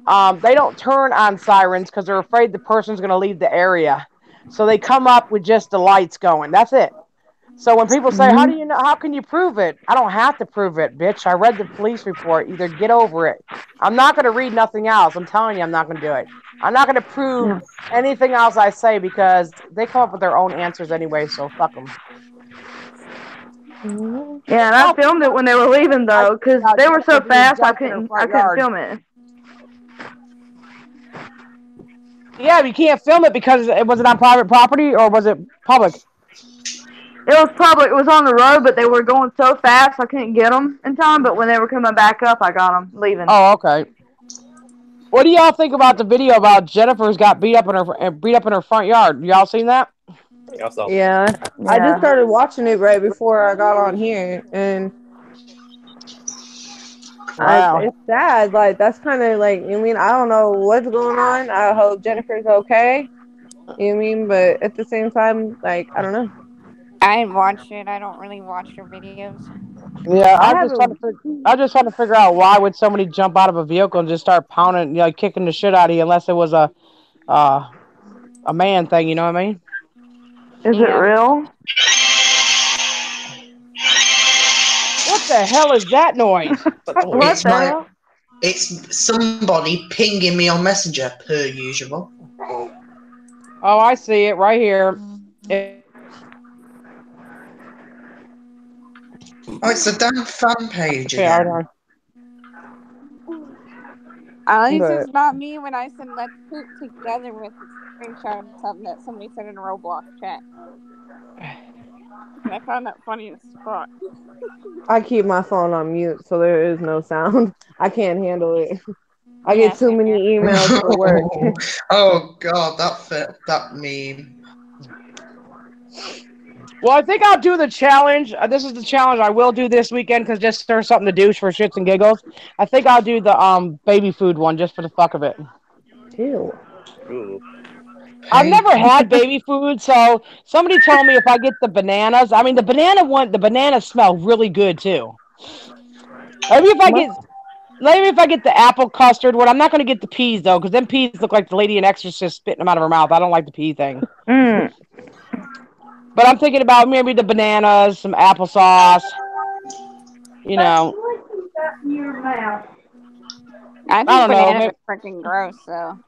They don't turn on sirens because they're afraid the person's going to leave the area. So they come up with just the lights going. That's it. So when people say, how do you know? How can you prove it? I don't have to prove it, bitch. I read the police report. Either get over it. I'm not going to read nothing else. I'm telling you, I'm not going to do it. I'm not going to prove anything else I say because they come up with their own answers anyway, so fuck them. Yeah, and I filmed it when they were leaving though, because they were so fast I couldn't film it. Yeah, but you can't film it because was it on private property or was it public? It was public. It was on the road, but they were going so fast I couldn't get them in time. But when they were coming back up, I got them leaving. Oh, okay. What do y'all think about the video about Jennifer's got beat up in her front yard? Y'all seen that? Yeah. I just started watching it right before I got on here, and it's sad. Like that's kind of like I don't know what's going on. I hope Jennifer's okay. But at the same time, like I don't know. I didn't watch it. I don't really watch your videos. Yeah, I'm just trying to figure out why would somebody jump out of a vehicle and just start pounding, kicking the shit out of you, unless it was a man thing. You know what I mean? Is it real? What the hell is that noise? It's somebody pinging me on Messenger, per usual. Oh, I see it right here. It's a damn fan page again. At least it's not me when I said let's poop together with a screenshot of something that somebody said in a Roblox chat. I found that funny as fuck. I keep my phone on mute, so there is no sound. I can't handle it. I get too many emails for work. Oh god, that meme. Well, I think I'll do the challenge. This is the challenge I will do this weekend because just there's something to do for shits and giggles. I think I'll do the baby food one just for the fuck of it. Ew. I've never had baby food, so somebody told me if I get the bananas. The bananas smell really good too. Maybe if I get the apple custard one. I'm not going to get the peas though, because them peas look like the lady in Exorcist spitting them out of her mouth. I don't like the pea thing. But I'm thinking about maybe the bananas, some applesauce. I think bananas are freaking gross, though.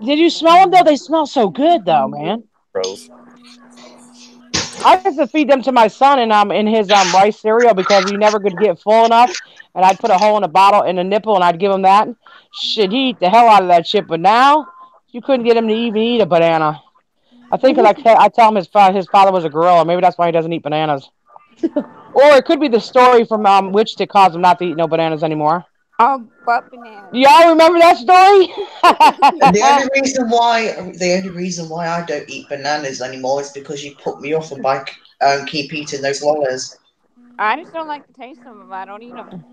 Did you smell them though? They smell so good though, man. Gross. I used to feed them to my son in his rice cereal because he never could get full enough, and I'd put a hole in a bottle in a nipple and I'd give him that. Shit, he eat the hell out of that shit. But now you couldn't get him to even eat a banana. I think 'cause I tell him his father was a gorilla. Maybe that's why he doesn't eat bananas. Or it could be the story from Witch that caused him not to eat no bananas anymore. Oh, butt bananas. Y'all remember that story? The only reason why I don't eat bananas anymore is because you put me off and by keep eating those lollies. I just don't like the taste of them. I don't eat them.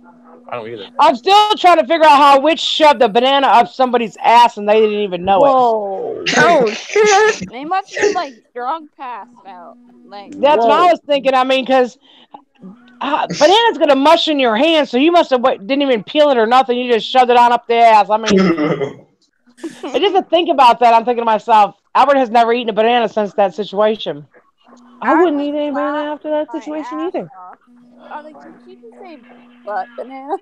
I don't either. I'm still trying to figure out how a witch shoved a banana up somebody's ass and they didn't even know Whoa. it. Oh shit. They must have been like drunk passed out. Like That's what I was thinking. I mean, because banana's gonna mush in your hand, so you must have didn't even peel it or nothing. You just shoved it on up the ass. I mean, and just to think about that, I'm thinking to myself, Albert has never eaten a banana since that situation. I wouldn't eat any banana after that situation either. I was like, did she just say butt banana?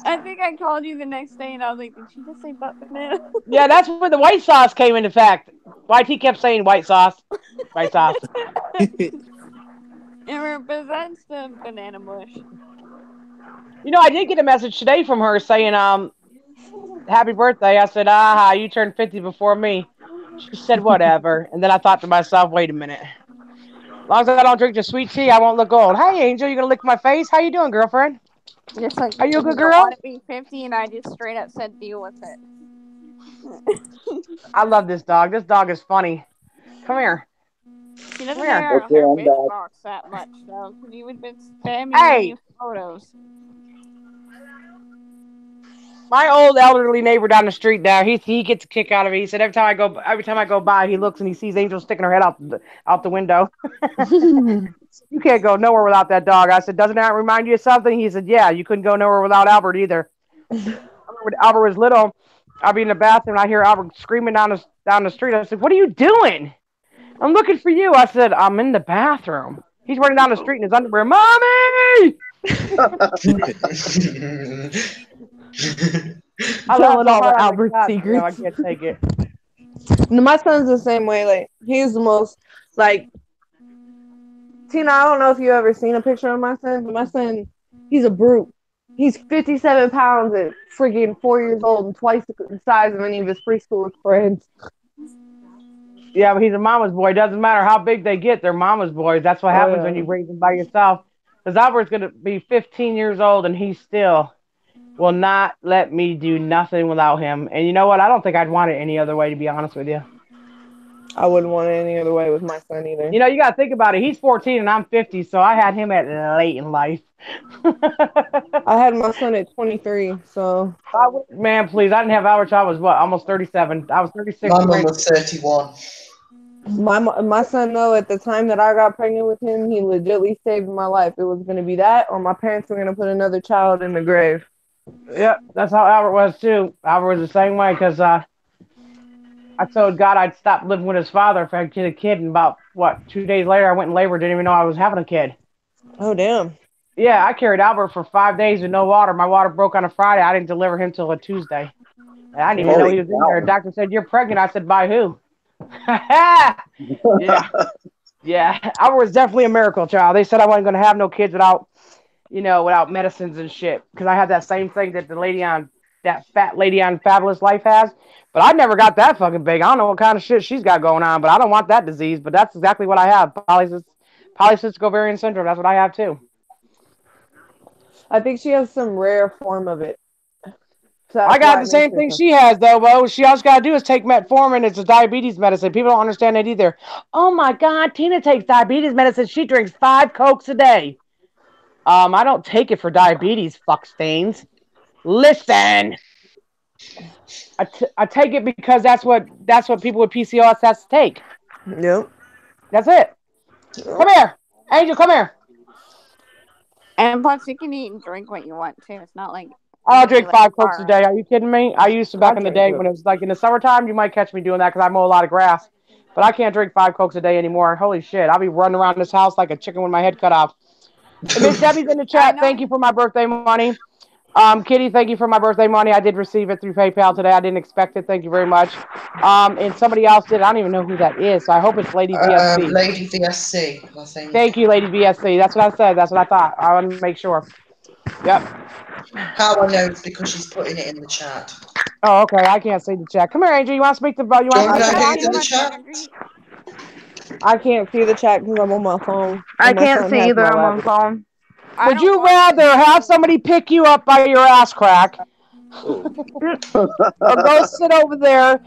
I think I called you the next day and I was like, did she just say butt banana? Yeah, that's where the white sauce came into fact. YT kept saying white sauce. White sauce. But that's the banana mush. You know, I did get a message today from her saying, happy birthday. I said, you turned 50 before me. She said, whatever. And then I thought to myself, wait a minute. As long as I don't drink the sweet tea, I won't look old. Hey, Angel, you gonna lick my face? How you doing, girlfriend? Just like, are you a good girl? I want to be 50, and I just straight up said, deal with it. I love this dog. This dog is funny. Come here. She doesn't wear her bitch box that much, though, because you would be spamming me photos. My old elderly neighbor down the street now, he gets a kick out of it. He said every time I go by, he looks and he sees Angel sticking her head out the window. You can't go nowhere without that dog. I said, doesn't that remind you of something? He said, yeah, you couldn't go nowhere without Albert either. I remember when Albert was little, I'd be in the bathroom and I hear Albert screaming down the street. I said, what are you doing? I'm looking for you. I said, I'm in the bathroom. He's running down the street in his underwear. Mommy! I love all Albert's secrets. I can't take it. My son's the same way. Like, he's the most, like, Tina, I don't know if you ever seen a picture of my son, but my son, he's a brute. He's 57 pounds at freaking 4 years old and twice the size of any of his preschool friends. Yeah, but he's a mama's boy. It doesn't matter how big they get, they're mama's boys. That's what happens when you raise them by yourself. Because Albert's going to be 15 years old and he still will not let me do nothing without him. And you know what? I don't think I'd want it any other way, to be honest with you. I wouldn't want it any other way with my son either. You know, you got to think about it. He's 14 and I'm 50, so I had him at late in life. I had my son at 23, so. Man, please. I didn't have Albert till I was, almost 37. I was 36. My mom was 31. My son, though, at the time that I got pregnant with him, he legitimately saved my life. It was going to be that, or my parents were going to put another child in the grave. Yep, that's how Albert was, too. Albert was the same way, because I told God I'd stop living with his father if I get a kid, and about, 2 days later, I went in labor, didn't even know I was having a kid. Oh, damn. Yeah, I carried Albert for 5 days with no water. My water broke on a Friday. I didn't deliver him till a Tuesday. And I didn't even know he was in there. The doctor said, you're pregnant. I said, by who? Yeah. Albert was definitely a miracle child. They said I wasn't going to have no kids without medicines and shit. Because I had that same thing that that fat lady on Fabulous Life has. But I never got that fucking big. I don't know what kind of shit she's got going on, but I don't want that disease. But that's exactly what I have. Polycystic ovarian syndrome. That's what I have too. I think she has some rare form of it. So I got the same thing she has, though, Bo. She all she got to do is take metformin. It's a diabetes medicine. People don't understand that either. Oh, my God. Tina takes diabetes medicine. She drinks 5 Cokes a day. I don't take it for diabetes, fuck stains. Listen. I take it because that's what people with PCOS has to take. Yep. That's it. Yep. Come here. Angel, come here. And plus, you can eat and drink what you want, too. It's not like... I'll drink 5 Cokes a day. Are you kidding me? I used to back in the day when it was like in the summertime. You might catch me doing that because I mow a lot of grass. But I can't drink 5 Cokes a day anymore. Holy shit. I'll be running around this house like a chicken with my head cut off. Miss Debbie's in the chat. Thank you for my birthday money. Kitty, thank you for my birthday money. I did receive it through PayPal today. I didn't expect it. Thank you very much. And somebody else did. I don't even know who that is. So I hope it's Lady VSC. Lady VSC, I think. Thank you, Lady VSC. That's what I said. That's what I thought. I want to make sure. Yep. How I know is because she's putting it in the chat. Oh, okay. I can't see the chat. Come here, Angel. You want to speak to? You want Don't to I in the chat? I can't see the chat because I'm on my phone. I can't see either. I'm on the phone. Would you rather have somebody pick you up by your ass crack, or go sit over there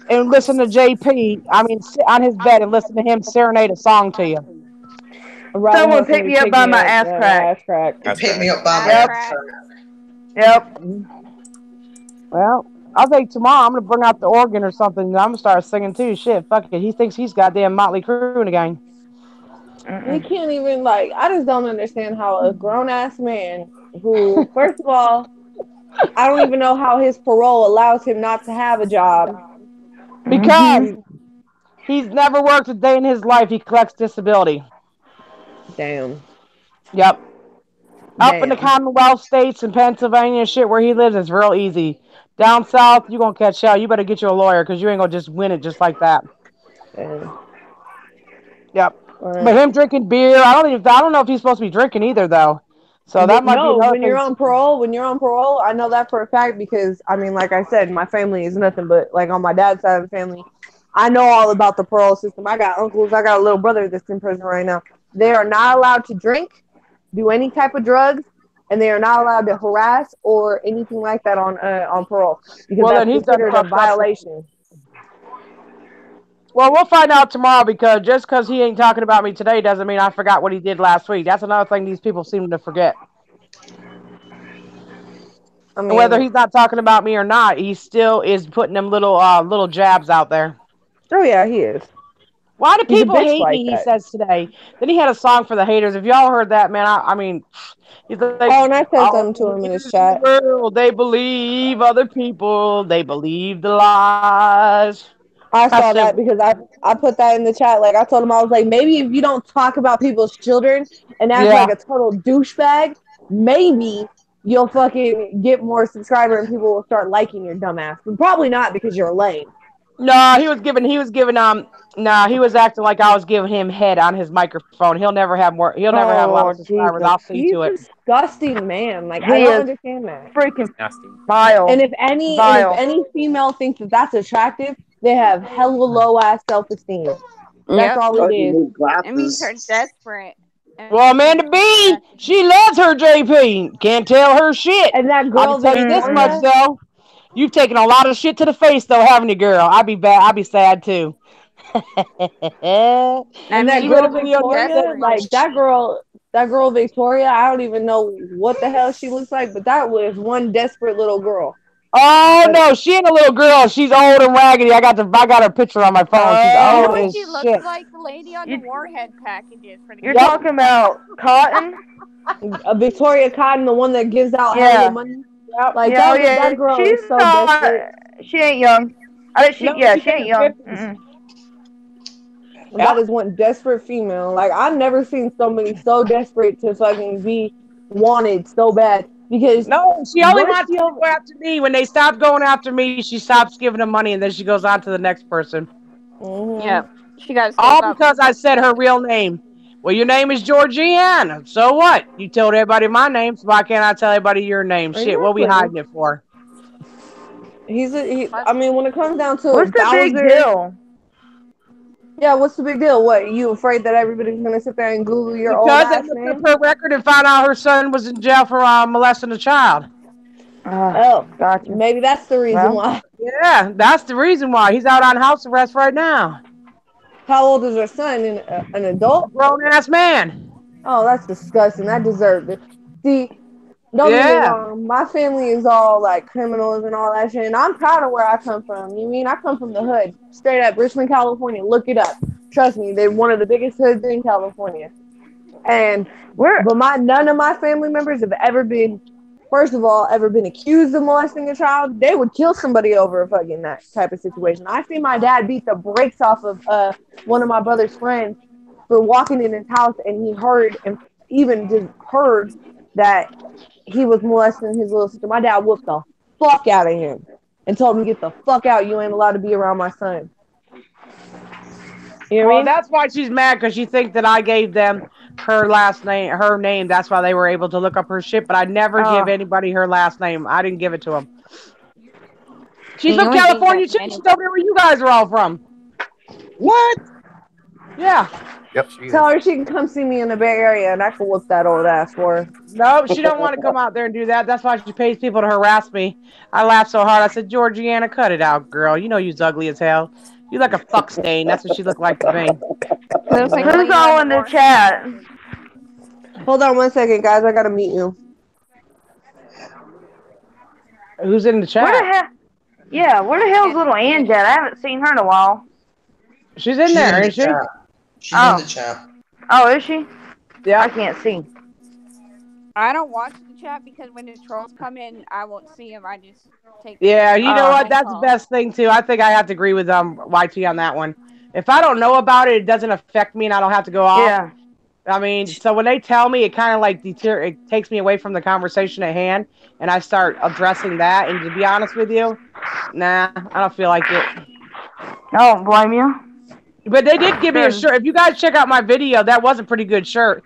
and listen to JP? I mean, sit on his bed and listen to him serenade a song to you. Someone pick me up by my ass crack. Pick me up by my ass crack. Yep. Well, I'll think tomorrow I'm gonna bring out the organ or something. And I'm gonna start singing too. Shit, fuck it. He thinks he's goddamn Motley Crue again. He can't even I just don't understand how a grown ass man who, first of all, I don't even know how his parole allows him not to have a job. Because he's never worked a day in his life. He collects disability. Damn. Yep. Up in the Commonwealth states and Pennsylvania shit where he lives, it's real easy. Down south, you're going to catch hell. You better get you a lawyer because you ain't going to just win it just like that. Damn. Yep. Right. But him drinking beer, I don't know if he's supposed to be drinking either, though. So that might be another when you're on parole, I know that for a fact because, I mean, like I said, my family is nothing but, like, on my dad's side of the family, I know all about the parole system. I got uncles, I got a little brother that's in prison right now. They are not allowed to drink, do any type of drugs, and they are not allowed to harass or anything like that on parole because that's considered a violation. Well, we'll find out tomorrow because just because he ain't talking about me today doesn't mean I forgot what he did last week. That's another thing these people seem to forget. I mean, and whether he's not talking about me or not, he still is putting them little jabs out there. Oh yeah, he is. Why do people hate me? He says today. Then he had a song for the haters. If y'all heard that, man, I mean, he's like, oh, and I said something to him in his chat. World, they believe other people. They believe the lies. I saw that because I put that in the chat. Like I told him, I was like, maybe if you don't talk about people's children and act like a total douchebag, maybe you'll fucking get more subscribers and people will start liking your dumbass. But probably not because you're lame. No, he was acting like I was giving him head on his microphone. He'll never have a lot of subscribers. I'll see to it. He's a disgusting man. Like I don't understand that. Freaking vile. And if any female thinks that that's attractive, they have hella low ass self-esteem. That's all it is. It means they're desperate. Well, Amanda B, she loves her JP. Can't tell her shit. And that girl, I'll tell you this much though. You've taken a lot of shit to the face though, haven't you, girl? I'd be bad. I'd be sad too. And that girl Victoria, like that girl Victoria, I don't even know what the hell she looks like, but that was one desperate little girl. Oh no, she ain't a little girl. She's old and raggedy. I got her picture on my phone. She's old as she shit. looks like the lady on the Warhead packages. You're talking about Cotton? Victoria Cotton, the one that gives out all the money. Yep. Like that girl is so desperate. She ain't young. She ain't young. That is one desperate female. Like I've never seen somebody so desperate to fucking be wanted so bad. Because no, she only wants to go after me. When they stop going after me, she stops giving them money, and then she goes on to the next person. Mm-hmm. Yeah, she got all because I said her real name. Well, your name is Georgianne. So what? You told everybody my name, so why can't I tell everybody your name? Exactly. Shit, what are we hiding it for? I mean, when it comes down to what's the big deal? Yeah, what's the big deal? What, you afraid that everybody's gonna sit there and Google your old ass name? Because they looked up her record and found out her son was in jail for molesting a child. Gotcha. Maybe that's the reason why. Yeah, that's the reason why. He's out on house arrest right now. How old is her son? An adult? Grown-ass man. Oh, that's disgusting. That deserved it. See, don't get me wrong. My family is all like criminals and all that shit, and I'm proud of where I come from. You mean I come from the hood, straight up Richmond, California. Look it up. Trust me, they're one of the biggest hoods in California. And none of my family members have ever been, first of all, accused of molesting a child. They would kill somebody over a fucking that type of situation. I see my dad beat the brakes off of one of my brother's friends for walking in his house, and he heard that he was molesting his little sister. My dad whooped the fuck out of him and told him, get the fuck out. You ain't allowed to be around my son. You know what I mean? That's why she's mad, because she thinks that I gave them her last name, her name. That's why they were able to look up her shit. But I never give anybody her last name. I didn't give it to them. She's from California too. She's over where you guys are all from. What? Yeah. Yep. Tell her she can come see me in the Bay Area and I can whoop that old ass for her. No, she don't want to come out there and do that. That's why she pays people to harass me. I laughed so hard. I said, Georgiana, cut it out, girl. You know you's ugly as hell. You like a fuck stain. That's what she looked like to me. Who's all in the chat? Hold on 1 second, guys. I gotta meet you. Who's in the chat? Where the hell? Yeah, where the hell's little Ange at? I haven't seen her in a while. She's in there, isn't she? She's in the chat. Oh, is she? Yeah. I can't see. I don't watch the chat because when the trolls come in, I won't see them. I just take. Yeah, you know what? That's the best thing too. I think I have to agree with YT on that one. If I don't know about it, it doesn't affect me, and I don't have to go off. Yeah. I mean, so when they tell me, it kind of like it takes me away from the conversation at hand, and I start addressing that. And to be honest with you, nah, I don't feel like it. I don't blame you. But they did give me a shirt. If you guys check out my video, that was a pretty good shirt.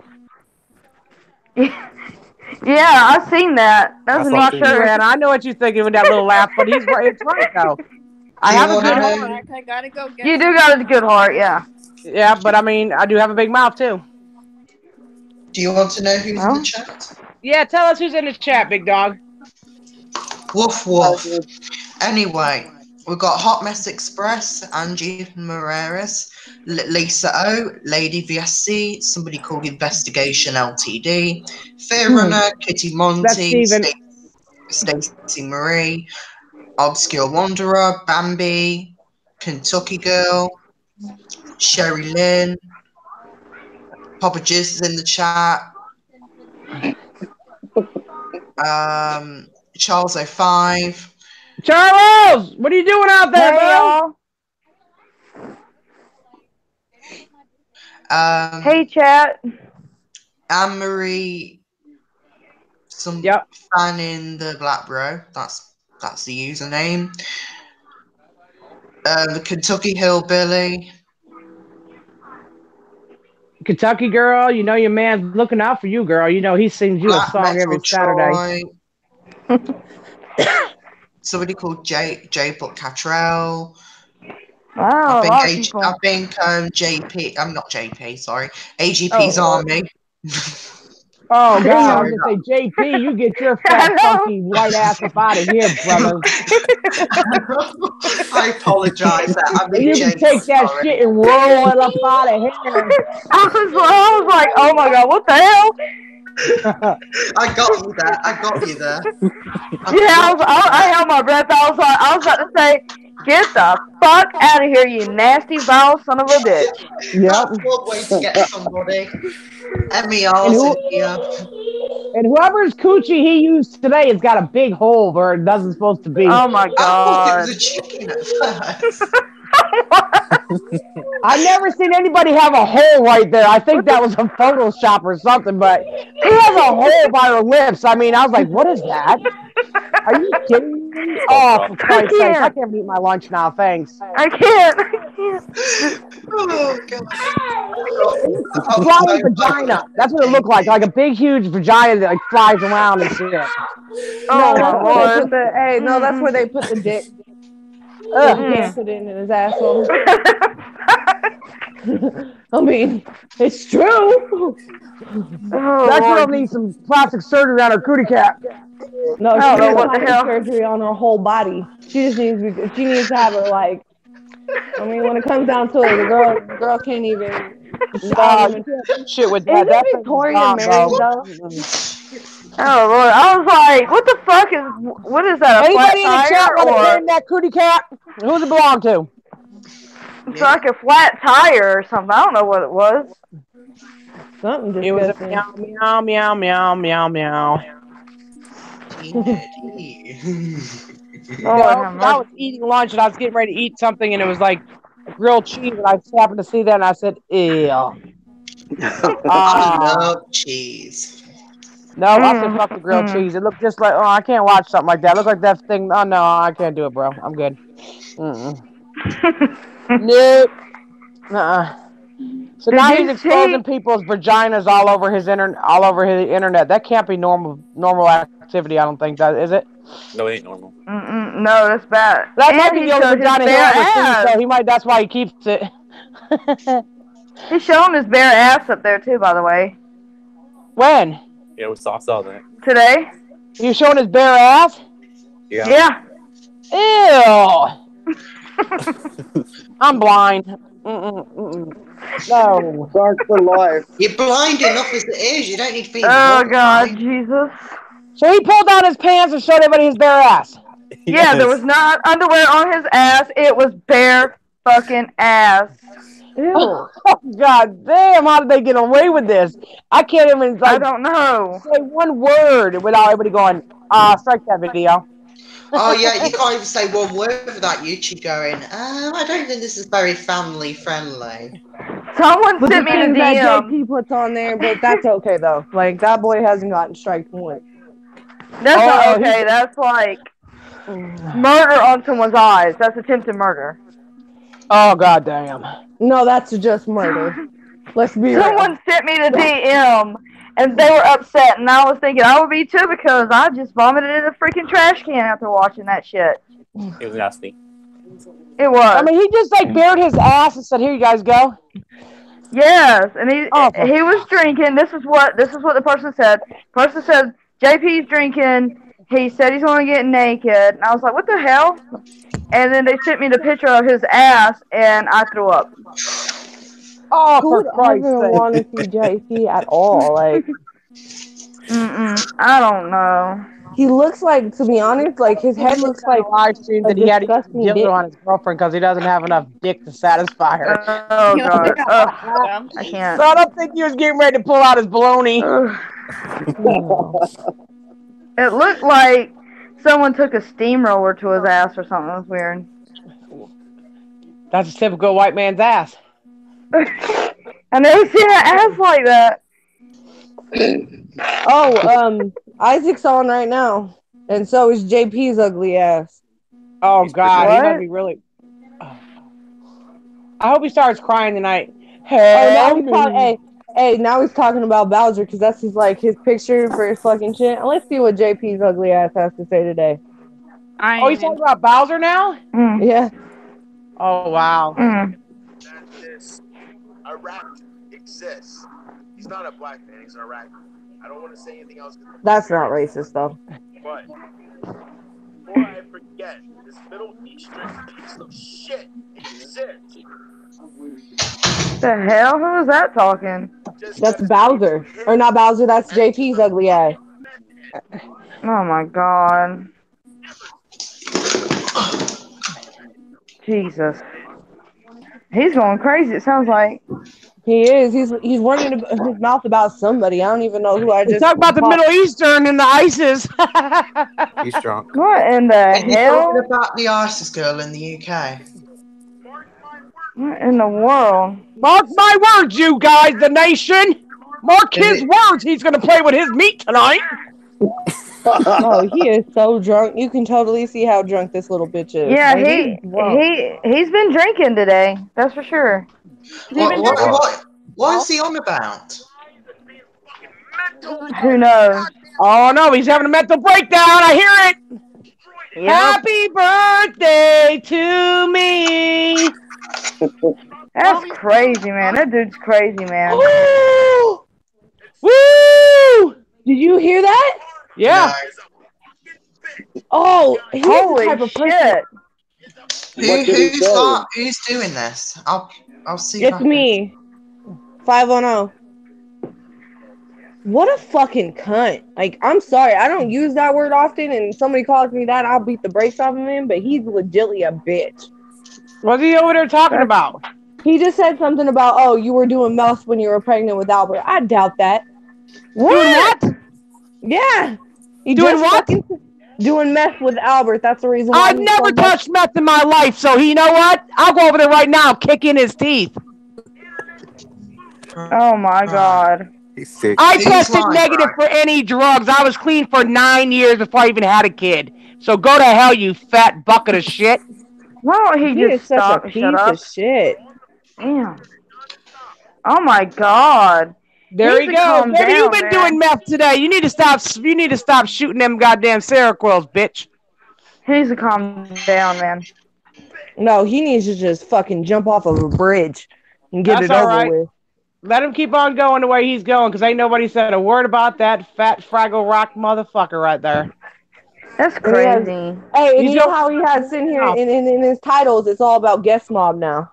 Yeah, I've seen that. That's a neat shirt. And I know what you're thinking with that little laugh, but he's right. It's right though. I have a good heart. I gotta go get you do got a good heart, yeah. Yeah, but I mean, I do have a big mouth too. Do you want to know who's in the chat? Yeah, tell us who's in the chat, big dog. Woof woof. Anyway, we've got Hot Mess Express, Angie Moreras, Lisa O, Lady VSC, somebody called Investigation LTD, Fear Runner, Kitty Monty, Stacey Marie, Obscure Wanderer, Bambi, Kentucky Girl, Sherry Lynn, Papa Jizz is in the chat. Charles 05. Charles, what are you doing out there, bro? Hey, chat. Anne-Marie, fan in the Black Bro. That's the username. The Kentucky Hillbilly. Kentucky Girl, you know your man's looking out for you, girl. You know he sings you a song every Saturday. Somebody called J. Buck Cattrall. Wow, I think JP. I'm not JP. Sorry, AGP's Army. Oh God, I was gonna say JP, you get your fat funky white ass up out of here, brother. I apologize. You can take that shit and roll it up out of here. I was like, oh my God, what the hell? I got you there. I held my breath. I was about to say, get the fuck out of here, you nasty, vile son of a bitch. That's one way to get somebody. And whoever's coochie he used today has got a big hole where it doesn't supposed to be. Oh my God. I thought it was a chicken at first. I've never seen anybody have a hole right there. I think that was a Photoshop or something, but he has a hole by her lips. I mean, I was like, what is that? Are you kidding me? Oh, for Christ's sake, I can't eat my lunch now. Thanks. I can't. Oh, God. Flying vagina. That's what it looked like a big, huge vagina that like flies around and shit. Oh, Lord. Hey, no, that's where they put the dick. You can't put it in his asshole. I mean, it's true. That girl needs some plastic surgery on her cootie cap. No, she needs plastic surgery on her whole body. She just needs to have her like. I mean, when it comes down to it, the girl can't even. Shit with that. That's Victoria married though. Oh Lord! I was like, "What the fuck what is that? Anybody in the chat want to wear that cootie cap? Who's it belong to? It's like a flat tire or something. I don't know what it was. Something disgusting. It was a meow, meow, meow, meow, meow. I was eating lunch and I was getting ready to eat something and it was like grilled cheese and I just happened to see that and I said, ew. I love cheese. No, I said fuck the grilled cheese. It looked just like, oh, I can't watch something like that. It looked like that thing. Oh, no, I can't do it, bro. I'm good. Nope. So now he's exposing people's vaginas all over his internet. That can't be normal activity. I don't think that is it. No, it ain't normal. No, that's bad. That might be the only vagina he'll ever see, so he might. That's why he keeps it. He's showing his bare ass up there too, by the way. When? Yeah, we saw that. Today. You showing his bare ass? Yeah. Ew. I'm blind. No. Dark for life. You're blind enough as it is. You don't need to be. Oh God, Jesus. So he pulled down his pants and showed everybody his bare ass. Yeah, there was not underwear on his ass. It was bare fucking ass. Ew. Oh, God damn, how did they get away with this? I can't even, I don't know. Say one word without everybody going, strike that video. Oh, yeah, you can't even say one word without YouTube going, I don't think this is very family friendly. Someone sent me a that DM. JP puts on there, but that's okay, though. Like, that boy hasn't gotten strike once. That's not okay. That's like murder on someone's eyes. That's attempted murder. Oh, God damn. No, that's just murder. Let's be real. Someone sent me the DM, and they were upset, and I was thinking I would be too because I just vomited in a freaking trash can after watching that shit. It was nasty. It was. I mean, he just like bared his ass and said, "Here you guys go." Yes, and he was drinking. This is what the person said. The person said JP's drinking. He said he's going to get naked, and I was like, "What the hell?" And then they sent me the picture of his ass, and I threw up. Oh, who would ever want to see JP at all? Like, I don't know. He looks like, to be honest, like his head looks like live stream that he had to dildo on his girlfriend because he doesn't have enough dick to satisfy her. Oh God, I can't. So I don't think he was getting ready to pull out his baloney. It looked like someone took a steamroller to his ass or something. It was weird. That's a typical white man's ass. I never seen an ass like that. Oh, Isaac's on right now, and so is JP's ugly ass. Oh God, he might be really. I hope he starts crying tonight. Now he's talking about Bowser because that's his picture for his fucking shit. And let's see what JP's ugly ass has to say today. He's talking about Bowser now? Yeah. Oh wow. Iraq exists. He's not a black man, he's an Iraqi. I don't want to say anything else. That's not racist, though. But before I forget, this Middle Eastern piece of shit exists. The hell? Who is that talking? That's Bowser. Or not Bowser, that's JP's ugly ass. Oh my God. Jesus. He's going crazy, it sounds like. He is. He's running his mouth about somebody. I don't even know who I just... Talk about the Middle Eastern and the ISIS. He's drunk. What in the hell? Talking about the ISIS girl in the UK. What in the world? Mark my words, you guys, the nation. Mark his words. He's going to play with his meat tonight. Oh, he is so drunk. You can totally see how drunk this little bitch is. Yeah, he's been drinking today. That's for sure. What is he on about? Who knows? Oh no, he's having a mental breakdown. I hear it. Yep. Happy birthday to me. That's crazy, man. That dude's crazy, man. Woo! Woo! Did you hear that? Yeah. Oh, he's holy the type of shit. Who's doing this? I'll see. It's me. 510. What a fucking cunt. Like, I'm sorry. I don't use that word often, and somebody calls me that, I'll beat the brakes off of him, but he's legitly a bitch. What's he over there talking about? He just said something about, oh, you were doing meth when you were pregnant with Albert. I doubt that. What? Yeah. He doing what? Doing meth with Albert. That's the reason why. I've never touched meth in my life, so you know what? I'll go over there right now, kick in his teeth. Oh my God. He's sick. I He's tested lying, negative right? for any drugs. I was clean for 9 years before I even had a kid. So go to hell, you fat bucket of shit. Why don't he He just is such a stop and shut piece of up? shit. Damn. Oh my god. There He he needs to goes. calm Baby, you've down, been doing man. meth today. You need to stop. You need to stop shooting them goddamn Seroquels, bitch. He needs to calm down, man. No, he needs to just fucking jump off of a bridge and get That's it all over right. with. Let him keep on going the way he's going, because ain't nobody said a word about that fat Fraggle Rock motherfucker right there. That's And he has, crazy. hey, and He's you know going how he has in here now. in his titles, it's all about guest mob now.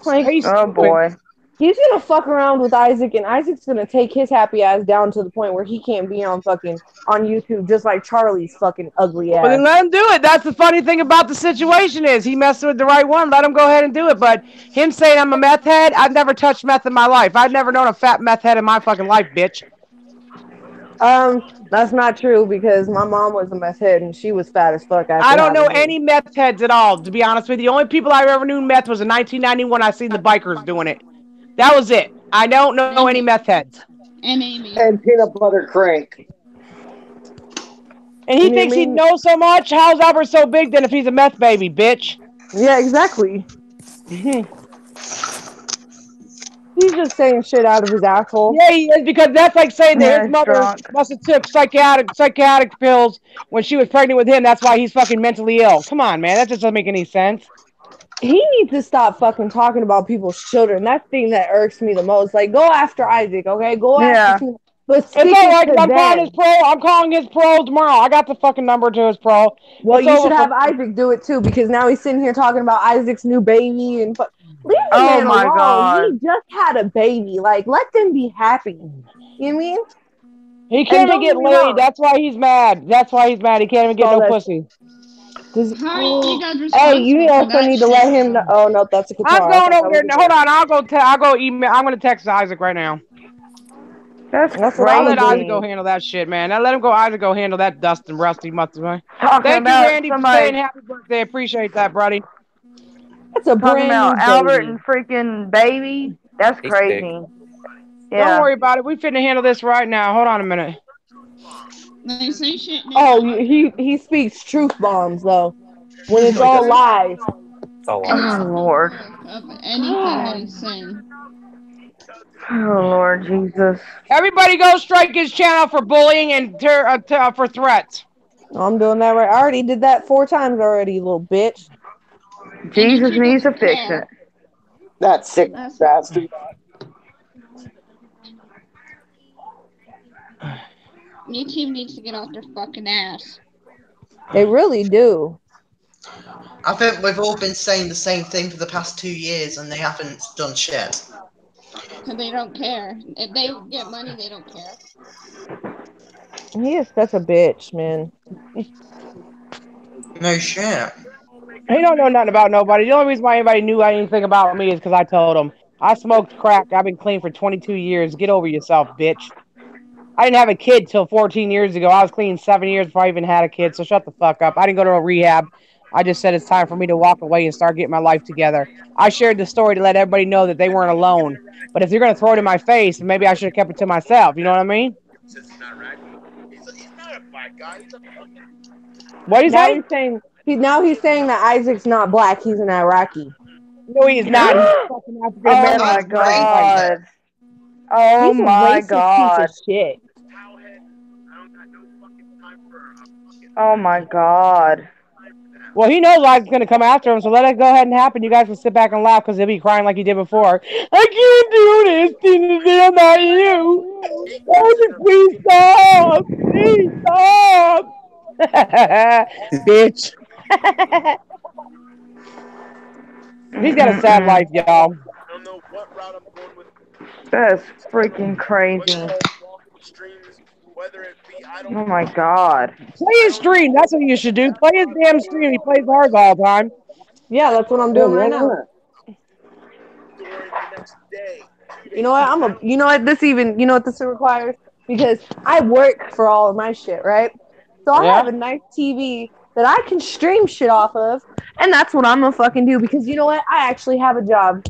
Like, He's Oh stupid. boy. he's gonna fuck around with Isaac, and Isaac's gonna take his happy ass down to the point where he can't be on YouTube, just like Charlie's fucking ugly Well, then ass. let him do it. That's the funny thing about the situation is he messed with the right one. Let him go ahead and do it. But him saying I'm a meth head, I've never touched meth in my life. I've never known a fat meth head in my fucking life, bitch. That's not true because my mom was a meth head and she was fat as fuck I after don't know having me. any meth heads at all, to be honest with you. The only people I ever knew meth was in 1991. I seen the bikers doing it. That was it. I don't know any meth heads. And Amy. And peanut butter crank. And he thinks he knows so much. How's Albert so big then if he's a meth baby, bitch? Yeah, exactly. He's just saying shit out of his asshole. Yeah, he is, because that's like saying that Yeah, his he's mother drunk. must have took psychiatric pills when she was pregnant with him. That's why he's fucking mentally ill. Come on, man. That just doesn't make any sense. He needs to stop fucking talking about people's children. That's the thing that irks me the most. Like, go after Isaac, okay? Go Yeah. after Tina. But It's stick all it right, to 'cause I'm calling his them. pro. I'm calling his pro tomorrow. I got the fucking number to his pro. Well, It's you over should for have Isaac do it too, because now he's sitting here talking about Isaac's new baby and leave the Oh man my alone. god. He just had a baby. Like, let them be happy. You know what I mean? He And can't even don't get get me laid. wrong. That's why he's mad. That's why he's mad. He can't even get no pussy. How are you guys responsible Hey, you for also that need to shit? let him know. Oh no, that's a guitar. I'm I going thought over that there. was a Hold girl. on. I'll go email. I'm going to text Isaac right now. That's That's what I'll I let would do. Isaac go handle that shit, man. Now let him go. Isaac go handle that dust and rusty motherfucker. Talking Thank you, about Randy, for somebody. saying happy birthday. Appreciate that, buddy. That's a Talking brand about new Albert baby. and freaking baby. That's He's sick. crazy. Don't Yeah. worry about it. We finna handle this right now. Hold on a minute. They say shit now. Oh, he speaks truth bombs though. When it's No, he all doesn't. lies. It's all And lies. it's Oh Lord. of anything that he's saying. Oh Lord Jesus. Everybody go strike his channel for bullying and for threats. I'm doing that right. I already did that 4 times already, you little bitch. Jesus needs to fix it. That sick bastard. YouTube needs to get off their fucking ass. They really do. I think we've all been saying the same thing for the past 2 years and they haven't done shit. Because they don't care. If they get money, they don't care. He is such a bitch, man. No shit. He don't know nothing about nobody. The only reason why anybody knew anything about me is because I told him. I smoked crack. I've been clean for 22 years. Get over yourself, bitch. I didn't have a kid till 14 years ago. I was clean 7 years before I even had a kid, so shut the fuck up. I didn't go to a rehab. I just said it's time for me to walk away and start getting my life together. I shared the story to let everybody know that they weren't alone. But if you're going to throw it in my face, maybe I should have kept it to myself. You know what I mean? Says he's not Iraqi. He's not a black guy. He's a fucking. What do you Now say? he's saying that Isaac's not black, he's an Iraqi. No, he's not. He's fucking African Oh American. my That's god. Oh He's a my racist god. piece of shit. Cowhead. I don't got no fucking time for fucking. Oh my god. Well, he knows Isaac's going to come after him, so let it go ahead and happen. You guys can sit back and laugh because he'll be crying like he did before. I can't do this. I'm not you. Oh, please stop. Please stop. Bitch. He's got a sad life, y'all. I don't know what route I'm going with. That's freaking crazy. Walking streams, whether it be I don't. Oh my god. Play his stream. That's what you should do. Play his damn stream. He plays ours all the time. Yeah, that's what I'm doing right now. During the next day. You know what? you know what this requires? Because I work for all of my shit, right? So I have a nice TV that I can stream shit off of, and that's what I'm gonna fucking do because you know what? I actually have a job.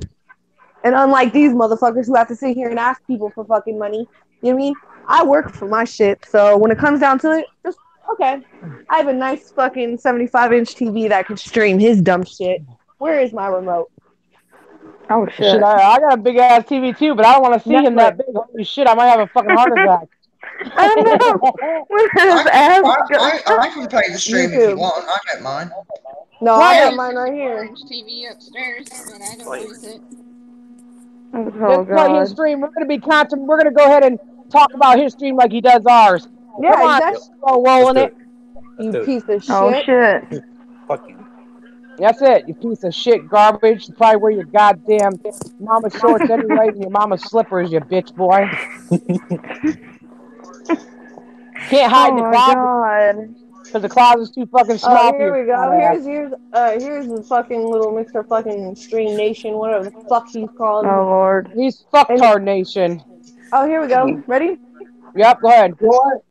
And unlike these motherfuckers who have to sit here and ask people for fucking money, you know what I mean? I work for my shit, so when it comes down to it, just okay. I have a nice fucking 75-inch TV that can stream his dumb shit. Where is my remote? Oh shit! I got a big ass TV too, but I don't want to see him that big. Holy shit, I might have a fucking heart attack. I know. Where his ass I can pay the stream if you want. I don't mind. No, I have mine right here. TV upstairs, but I don't use it. Oh play his god! stream. We're gonna be content. We're gonna go ahead and talk about his stream like he does ours. Yeah, Come on, exactly. slow rolling it. You piece of shit. Oh shit! Fuck you. That's it. You piece of shit, garbage. You probably wear your goddamn mama shorts anyway, and your mama slippers, you bitch boy. Can't hide in the closet because the closet's too fucking small. Oh, here we go. Here's the fucking little Mr. fucking Stream Nation, whatever the fuck he's called. Oh lord. He's fucktard nation. Oh, here we go. Ready? Yep. Go ahead. What?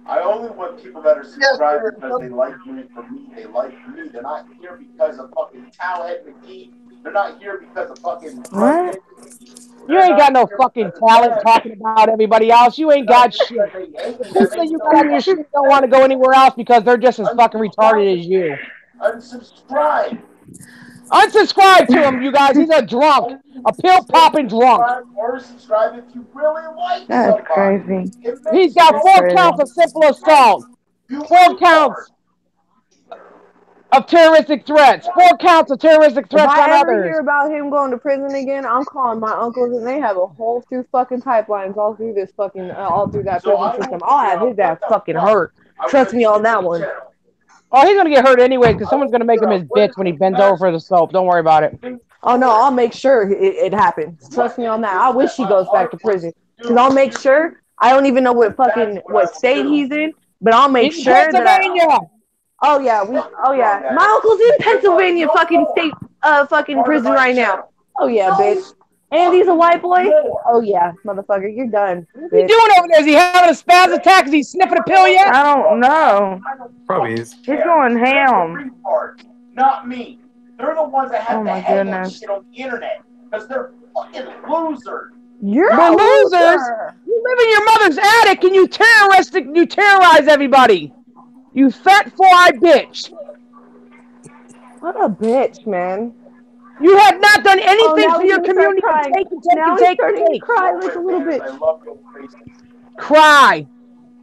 I only want people that are subscribed because they like me for me. They like me. They're not here because of fucking Towhead McGee. They're not here because of fucking. What? You ain't got no fucking talent talking about everybody else. You ain't got shit. People that you got on your shit don't want to go anywhere else because they're just as fucking retarded as you. Unsubscribe. Unsubscribe to him, you guys. He's a drunk. A pill-popping drunk. Or subscribe if you really like That's somebody. crazy. He's got 4 counts of simple assault. 4 counts of terroristic threats. 4 counts of terroristic threats if on I ever others. hear about him going to prison again, I'm calling my uncles, and they have a whole through fucking pipelines all through this fucking all through that prison system. I'll have his ass fucking hurt. Trust me on that one. Oh, he's gonna get hurt anyway because someone's gonna make him his bitch when he bends over for the soap. Don't worry about it. Oh no, I'll make sure it happens. Trust me on that. I wish he goes back to prison because I'll make sure. I don't even know what state he's in, but I'll make He's sure Pennsylvania. that. Oh yeah, my uncle's in Pennsylvania fucking state fucking prison right now. Oh yeah, bitch. And he's a white boy. Oh yeah, motherfucker, you're done. What's he doing over there? Is he having a spaz attack? Is he sniffing a pill yet? I don't know. Probably is. He's going ham. Not me. They're the ones that have Oh to my hang on goodness. shit on the internet because they're fucking losers. You're The a losers. loser. You live in your mother's attic and you terrorize everybody. You fat fly bitch. What a bitch, man. You have not done anything now for he's your gonna start community. crying. Now he's starting to cry like a little bitch. I love your face.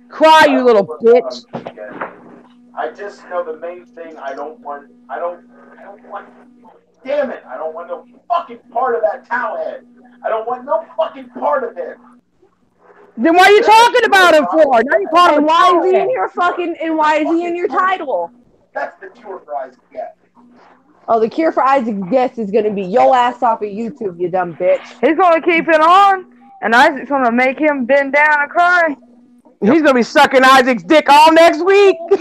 Cry, you little bitch. I just know the main thing. I don't want. Damn it! I don't want no fucking part of that towelhead. I don't want no fucking part of it. Then why are you talking about him for? Now you calling him And why is he in cowhead. your fucking? And why is he in your title? That's the cure for Isaac Guest. Oh, the cure for Isaac's guest is gonna be your ass off of YouTube, you dumb bitch. He's gonna keep it on, and Isaac's gonna make him bend down and cry. He's gonna be sucking Isaac's dick all next week. He's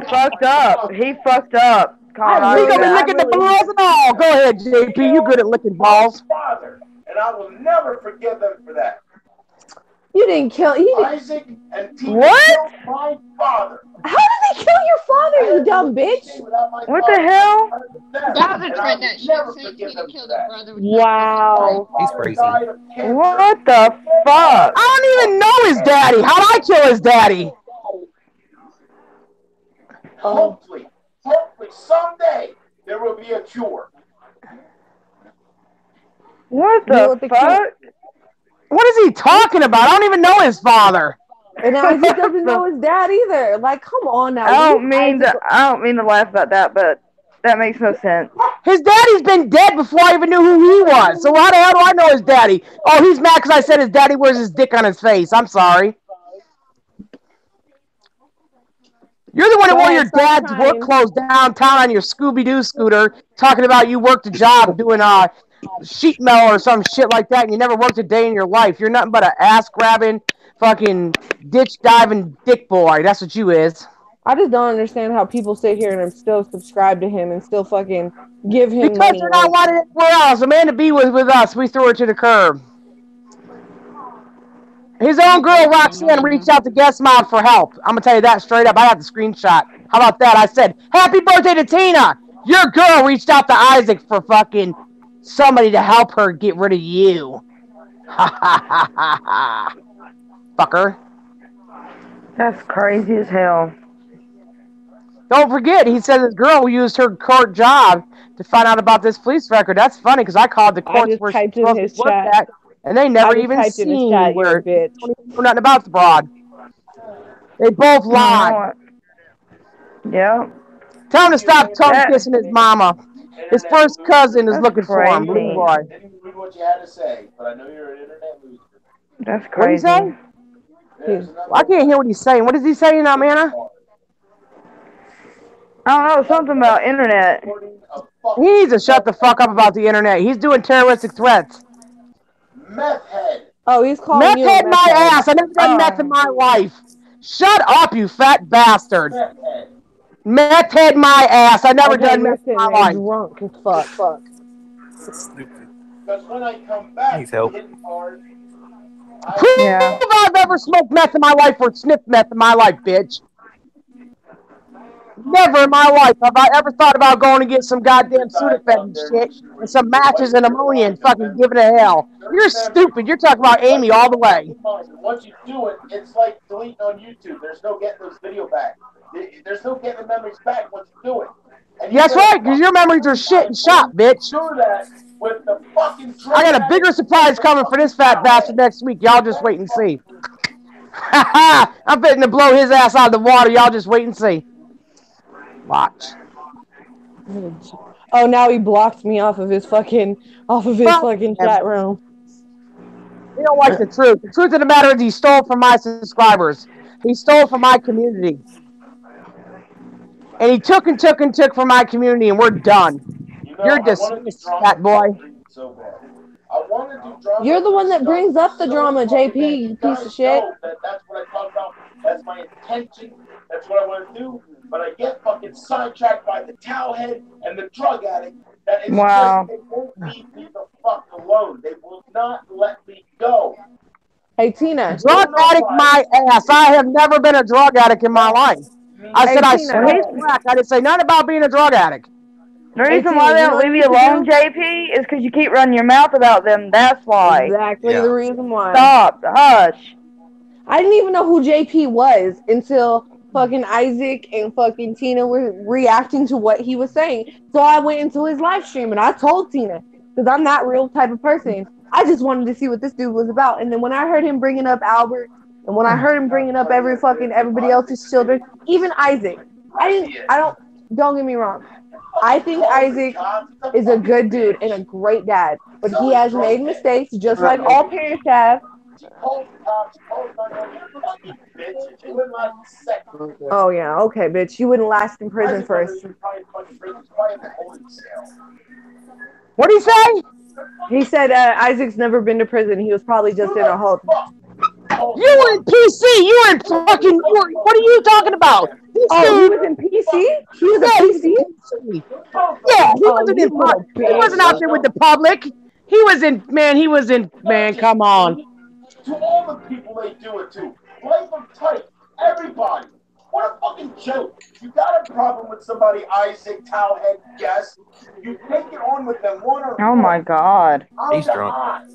fucked up. He fucked up. He's gonna be licking the balls and all. Go ahead, JP. You good at licking balls. Father, and I will never forgive them for that. You didn't kill. Isaac and Tina What? killed my father. How did they kill your father, you dumb bitch? What the hell? Father tried that shit, saying Tina killed his brother. Wow. He's crazy. What the fuck? I don't even know his daddy. How'd I kill his daddy? Hopefully someday there will be a cure. What You know what the the fuck? What is he talking about? I don't even know his father. And Isaac doesn't know his dad either. Like, come on now. I don't mean to laugh about that, but that makes no sense. His daddy's been dead before I even knew who he was. So how the hell do I know his daddy? Oh, he's mad because I said his daddy wears his dick on his face. I'm sorry. You're the one that wore your dad's work clothes downtown on your Scooby-Doo scooter, talking about you worked a job doing sheet metal or some shit like that, and you never worked a day in your life. You're nothing but an ass-grabbing, fucking ditch-diving dick boy. That's what you is. I just don't understand how people sit here and still subscribe to him and still fucking give him Because money. you're not wanted anywhere else. Amanda B was with us. We threw her to the curb. His own girl, Roxanne, reached out to Guest Mod for help. I'm going to tell you that straight up. I have the screenshot. How about that? I said, happy birthday to Tina. Your girl reached out to Isaac for fucking somebody to help her get rid of you. Ha ha ha ha ha. Fucker. That's crazy as hell. Don't forget, he said this girl used her court job to find out about this police record. That's funny because I called the I courts just where she's typed in supposed to his work chat. at, and they never I just even typed in his seen chat, you're a where they bitch. don't even know nothing about the broad. They both lied. Yeah. Tell him to stop tongue kissing his mama. His first cousin is That's looking for him, crazy. Leroy. Didn't even read what you had to say, but I know you're an internet loser. That's What did he crazy. say? I can't hear what he's saying. What is he saying now, Manna? I don't know, something about internet. He needs to shut the fuck up about the internet. He's doing terroristic threats. Meth head. Oh, he's calling Meth you a head meth my head. ass. I never done meth in my life. Shut up, you fat bastard. Meth head. Meth head my ass. I never Okay, done meth in listen, my they're life. drunk as fuck. Stupid. Because when I come back, Needs help. hit hard. Prove Yeah. I've ever smoked meth in my life or sniffed meth in my life, bitch. Never in my life have I ever thought about going to get some goddamn Sudafed and shit and some matches and ammonia and fucking giving it hell. You're stupid. You're talking about Amy all the way. Once you do it, it's like deleting on YouTube. There's no getting those video back. There's no getting the memories back once you do it. And That's right, because your memories are shit and shot, bitch. do that with the fucking I got a bigger surprise coming for this fat bastard next week. Y'all just wait and see. I'm fitting to blow his ass out of the water. Y'all just wait and see. Watch. Oh, now he blocked me off of his fucking chat room. He don't like the truth. The truth of the matter is he stole from my subscribers. He stole from my community. And he took and took and took from my community, and we're done. You're dismissed, fat boy. So bad. I want to do drama. You're the one that brings up the drama, JP, you piece of shit. That's what I talk about. That's my intention. That's what I want to do. But I get fucking sidetracked by the towelhead and the drug addict. That it's just, they won't leave me the fuck alone. They will not let me go. Hey, Tina. Drug addict my ass. I have never been a drug addict in my life. I said I smoked crack. I didn't say nothing about being a drug addict. The reason why they don't leave you alone, JP, is because you keep running your mouth about them. That's why. Exactly the reason why. Stop. Hush. I didn't even know who JP was until fucking Isaac and fucking Tina were reacting to what he was saying. So I went into his live stream and I told Tina, because I'm that real type of person. I just wanted to see what this dude was about. And then when I heard him bringing up Albert, and when I heard him bringing up everybody else's children, even Isaac, don't get me wrong. I think Isaac is a good dude and a great dad, but he has made mistakes just like all parents have. Oh yeah, okay, bitch. You wouldn't last in prison first. What did he say? He said Isaac's never been to prison. He was probably just in a hole. You were in PC. You were in fucking. What are you talking about? He was in PC. He was in PC. Yeah, he wasn't in public. He wasn't out there with the public. He was in. Man, come on. To all the people they do it to, life them tight. Everybody. What a fucking joke. You got a problem with somebody, Isaac, Towelhead, yes. You take it on with them one or Oh my god. He's drunk.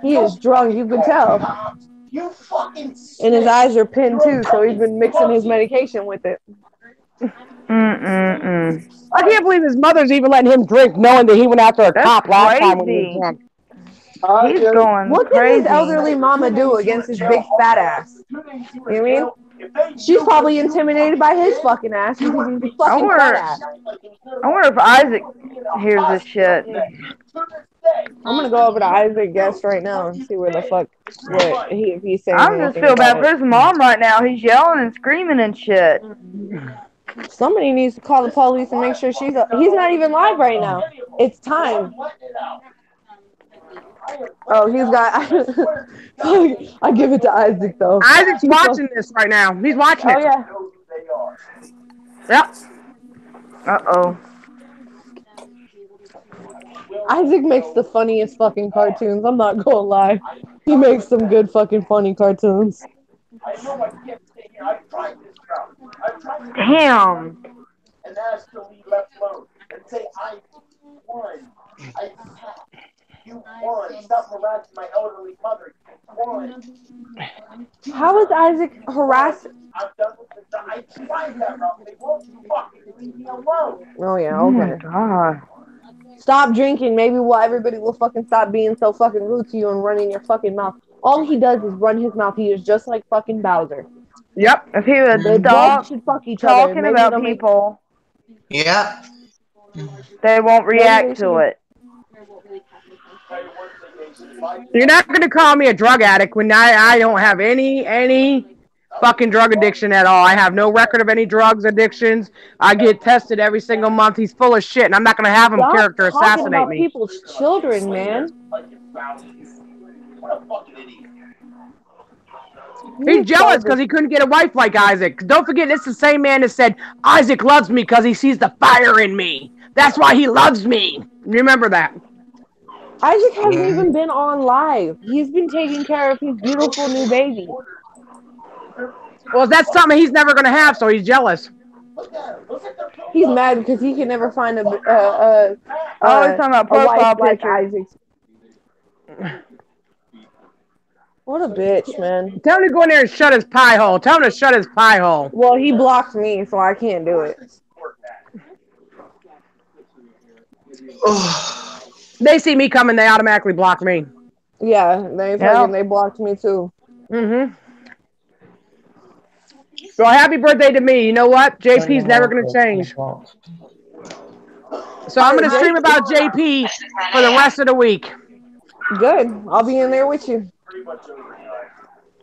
He is drunk, you can tell. You fucking and his eyes are pinned too, so he's been mixing his medication with it. I can't believe his mother's even letting him drink, knowing that he went after a cop last time when he was drunk. He's going what crazy. What did his elderly mama do against his big fat ass? You know what I mean? She's probably intimidated by his fucking ass because he's a fucking fat ass. I wonder if Isaac hears this shit. I'm gonna go over to Isaac Guest right now and see where the fuck if he's saying. I just feel bad for his mom right now. He's yelling and screaming and shit. Somebody needs to call the police and make sure he's not even live right now. It's time. Oh, he's got. I give it to Isaac though. Isaac's watching this right now. He's watching it. Oh yeah. Yep. Uh-oh. Isaac makes the funniest fucking cartoons. I'm not gonna lie. He makes some good fucking funny cartoons. Damn. And ask to be left alone and say I won. I you won. Stop harassing my elderly mother. You won. How is Isaac harassed? I'm done with the. I tried that route. They won't fucking leave me alone. Oh yeah, Oh my okay. god. Stop drinking. Maybe everybody will fucking stop being so fucking rude to you and running your fucking mouth. All he does is run his mouth. He is just like fucking Bowser. Yep. If he would The dogs stop should fuck each other. talking Maybe about they'll make. people, Yeah. they won't Maybe they react to should. it. You're not going to call me a drug addict when I don't have any fucking drug addiction at all. I have no record of any drugs addictions. I get tested every single month. He's full of shit, and I'm not going to have him Stop character talking assassinate about me. people's children, man. What a fucking idiot. He's jealous because he couldn't get a wife like Isaac. Don't forget, it's the same man that said, Isaac loves me because he sees the fire in me. That's why he loves me. Remember that. Isaac hasn't even been on live. He's been taking care of his beautiful new baby. Well, that's something he's never going to have, so he's jealous. He's mad because he can never find a Oh, he's talking about profile wife like picture. Isaac's. What a bitch, man. Tell him to go in there and shut his pie hole. Tell him to shut his pie hole. Well, he blocked me, so I can't do it. They see me coming, they automatically block me. Yeah, they blocked me too. Mm-hmm. Well, happy birthday to me. You know what? JP's never going to change. So I'm going to stream about JP for the rest of the week. Good. I'll be in there with you.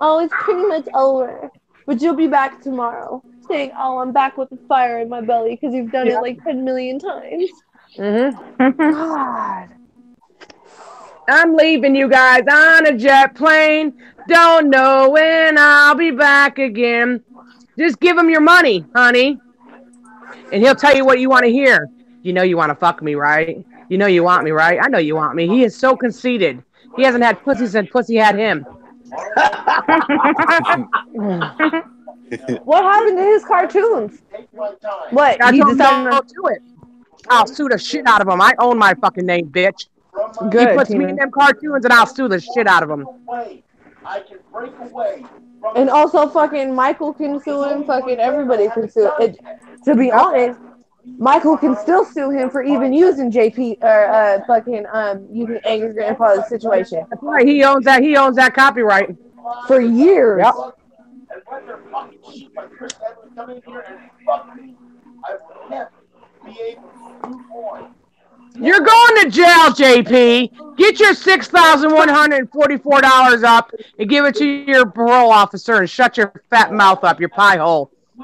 Oh, it's pretty much over. But you'll be back tomorrow saying, oh, I'm back with the fire in my belly because you've done it like 10 million times. Mm-hmm. God. I'm leaving you guys on a jet plane. Don't know when I'll be back again. Just give him your money, honey. And he'll tell you what you want to hear. You know you want to fuck me, right? You know you want me, right? I know you want me. He is so conceited. He hasn't had pussy since pussy had him. What happened to his cartoons? What? I He told him decided don't do it. I'll sue the shit out of him. I own my fucking name, bitch. Good, he puts Tina. me in them cartoons and I'll sue the shit out of him. I can break away. And also, fucking Michael can sue him. Fucking everybody can sue it. To be honest, Michael can still sue him for even using JP or using Angry Grandpa's situation. That's right. He owns that. He owns that copyright For years. Yep. And let their fucking sheep like Chris Edmonds come in here and fuck me, I will never be able to move on. You're going to jail, JP. Get your $6,144 up and give it to your parole officer and shut your fat mouth up, your pie hole. He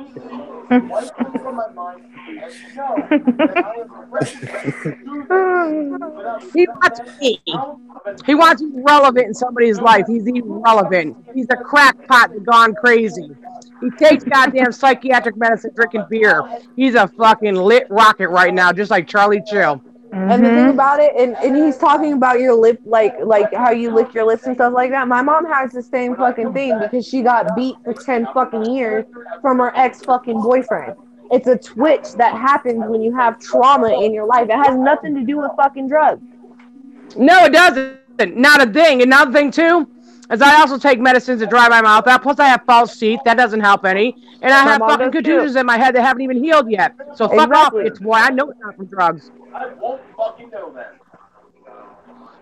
wants me. He wants to be relevant in somebody's life. He's irrelevant. He's a crackpot that's gone crazy. He takes goddamn psychiatric medicine, drinking beer. He's a fucking lit rocket right now, just like Charlie Chill. And the thing about it, and he's talking about your lip, like how you lick your lips and stuff like that. My mom has the same fucking thing because she got beat for 10 fucking years from her ex fucking boyfriend. It's a twitch that happens when you have trauma in your life. It has nothing to do with fucking drugs. No, it doesn't. Not a thing. Another thing too is I also take medicines to dry my mouth out. Plus I have false teeth. That doesn't help any. And I have fucking contusions in my head that haven't even healed yet. So fuck off, it's boy. I know it's not from drugs. I won't fucking know that.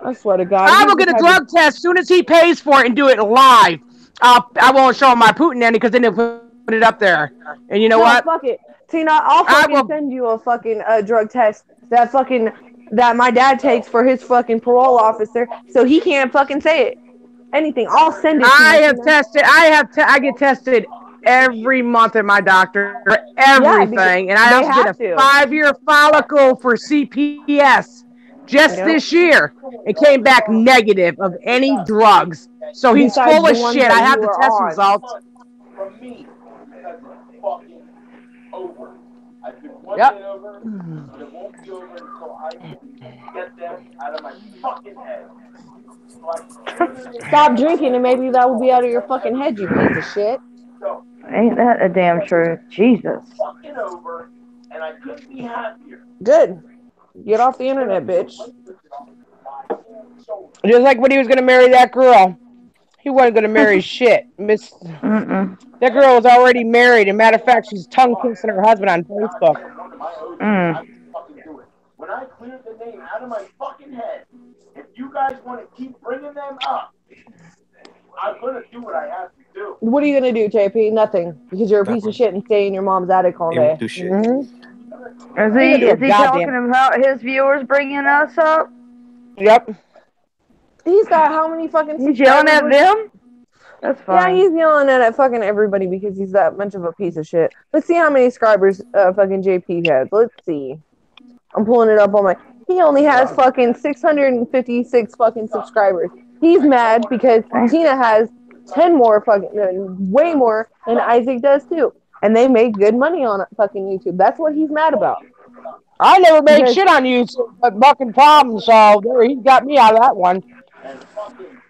I swear to God. I will get a drug test as soon as he pays for it and do it live. I won't show him my Putin Andy because then he'll put it up there. And you know what? Fuck it. Tina, I'll fucking send you a fucking drug test that my dad takes for his fucking parole officer so he can't fucking say it. Anything. I'll send it to you. I get tested every month at my doctor for everything. And I also did a 5-year follicle for CPS just this year. It came back negative of any drugs. So he's full of shit. I have the test results. From me, that's fucking over. I've been one day over, but it won't be over until I get them out of my fucking head. Stop drinking and maybe that will be out of your fucking head, you piece of shit. Ain't that a damn truth? Jesus. Fucking over, and I couldn't be happier. Good. Get off the internet, bitch. Just like when he was going to marry that girl. He wasn't going to marry shit. That girl was already married. And matter of fact, she's tongue kissing her husband on Facebook. When I cleared the name out of my fucking head, if you guys want to keep bringing them up, I'm going to do what I have to do. What are you going to do, JP? Nothing. Because you're a piece of shit and stay in your mom's attic all day. Do shit. Is he talking about his viewers bringing us up? Yep. He's got how many fucking He's yelling at them? That's fine. Yeah, he's yelling at fucking everybody because he's that much of a piece of shit. Let's see how many subscribers fucking JP has. Let's see. I'm pulling it up on my... He only has fucking 656 fucking subscribers. He's mad because Tina has 10 more fucking... way more than Isaac does too. And they make good money on fucking YouTube. That's what he's mad about. I never made shit on YouTube, but fucking problem solved. He got me out of that one. And fucking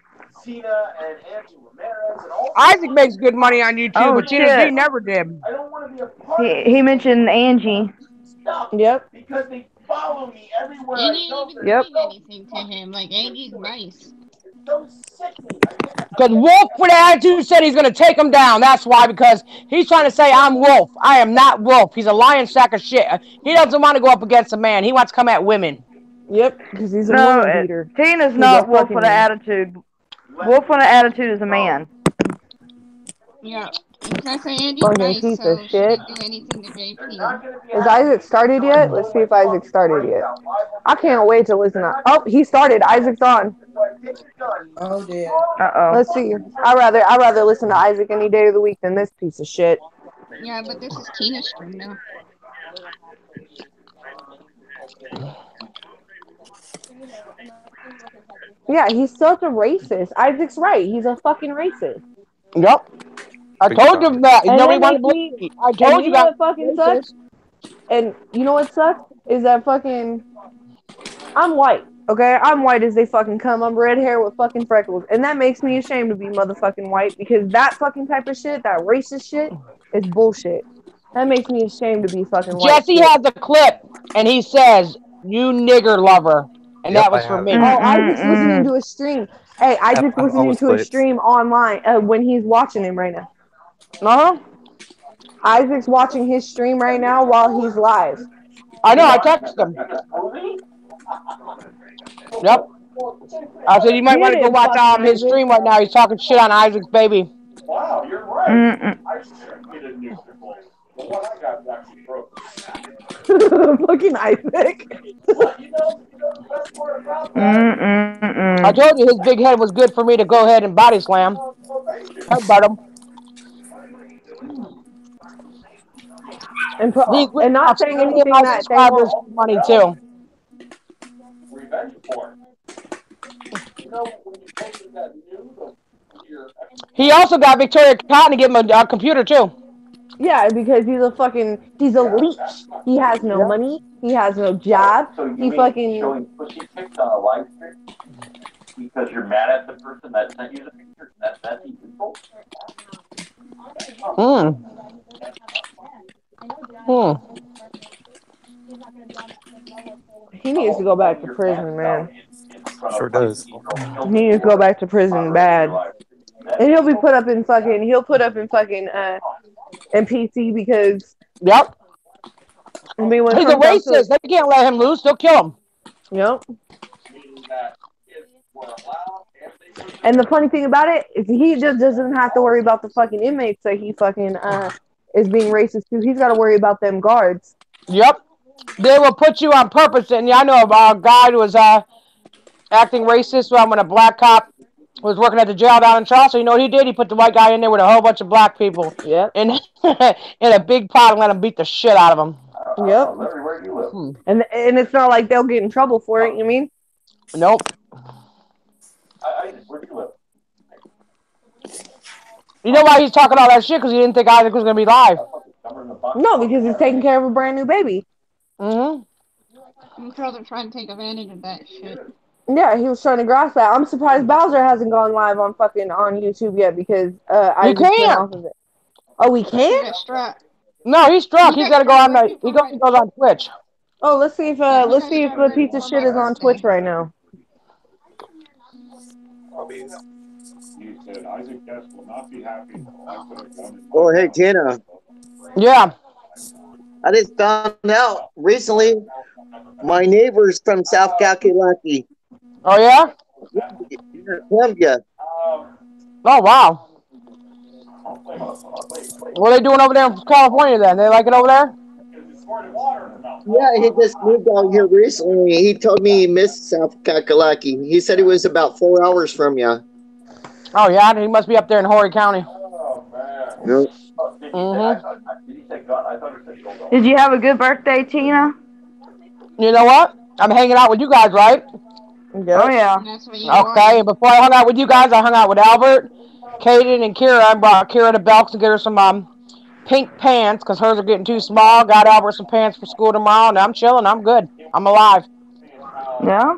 Cena and Angie Ramirez and all. Isaac makes good money on YouTube, but Tina D never did. I don't want to be a part of He mentioned Angie. Yep. Because they follow me everywhere You I didn't go. even say anything to him. Like, Angie's nice. So sickening. Because Wolf with attitude said he's going to take him down. That's why, because he's trying to say, I'm Wolf. I am not Wolf. He's a lying sack of shit. He doesn't want to go up against a man. He wants to come at women. Yep, because he's a woman beater. Tina's not Wolf with an attitude. Wolf with an attitude is a man. Yeah. Can I say Angie's Fucking nice, piece so of she shit. didn't do anything to JP. Is Isaac started yet? Let's see if Isaac started yet. I can't wait to listen to... Oh, he started. Isaac's on. Oh dear. Uh-oh. Let's see. I'd rather listen to Isaac any day of the week than this piece of shit. Yeah, but this is Tina's stream now. Yeah, he's such a racist. Isaac's right. He's a fucking racist. Yep. I told you that. Nobody wanted to believe me. I told you that. What fucking sucks? And you know what sucks? Is that fucking... I'm white. Okay? I'm white as they fucking come. I'm red hair with fucking freckles. And that makes me ashamed to be motherfucking white because that fucking type of shit, that racist shit, is bullshit. That makes me ashamed to be fucking white. Jesse has a clip, and he says, "You nigger lover." And that was for me. Oh, Isaac's listening to a stream. Hey, Isaac's listening to a stream online when he's watching him right now. Uh-huh. Isaac's watching his stream right now while he's live. I know, I texted him. Yep. I said, you might want to go watch his stream right now. He's talking shit on Isaac's baby. Wow, you're right. I should get a new nipple. The one I got is actually broken. Fucking Isaac. But you know the best part about that? I told you his big head was good for me to go ahead and body slam. Headbutt him. And not saying anything that they won't. Money too. Revenge porn. You know, when you posted that nude, he also got Victoria Cotton to give him a computer too. Yeah, because he's a leech. He has no money. He has no job. So he fucking showing pussy pics on a live stream because you're mad at the person that sent you the picture. That's illegal. He needs to go back to prison, man. Sure does. He needs to go back to prison bad. And he'll put up in fucking NPC because yep. I mean, he's a racist. They can't let him loose. They'll kill him. Yep. And the funny thing about it is he just doesn't have to worry about the fucking inmates that he fucking is being racist to. He's got to worry about them guards. Yep. They will put you on purpose. And yeah, I know a guy who was acting racist when a black cop was working at the jail down in Charleston. You know what he did? He put the white guy in there with a whole bunch of black people. Yeah. In a big pot and let him beat the shit out of them. Yep. And it's not like they'll get in trouble for it, you mean? Nope. Where do you live? You know why he's talking all that shit? Because he didn't think Isaac was going to be live. No, because he's taking care of a brand new baby. I'm sure they're trying to take advantage of that shit. Yeah, he was trying to grasp that. I'm surprised Bowser hasn't gone live on YouTube yet because Isaac's been off of it. Oh, we can't? No, he's struck. He's got to go on. He goes on Twitch. Oh, let's see if the piece of shit is on Twitch right now. He said Isaac Guest will not be happy. I put a gun in Oh, hey, Tina. Yeah. I just found out recently my neighbor's from South Kakalaki. Oh, yeah? Columbia. Oh, wow. What are they doing over there in California then? They like it over there? Yeah, he just moved out here recently. He told me he missed South Kakalaki. He said he was about 4 hours from you. Oh, yeah? He must be up there in Horry County. Yep. Did you have a good birthday, Tina? You know what? I'm hanging out with you guys, right? Yep. Oh, yeah. Okay, and before I hung out with you guys, I hung out with Albert, Kaden, and Kira. I brought Kira to Belks to get her some pink pants because hers are getting too small. Got Albert some pants for school tomorrow, and I'm chilling. I'm good. I'm alive. Yeah.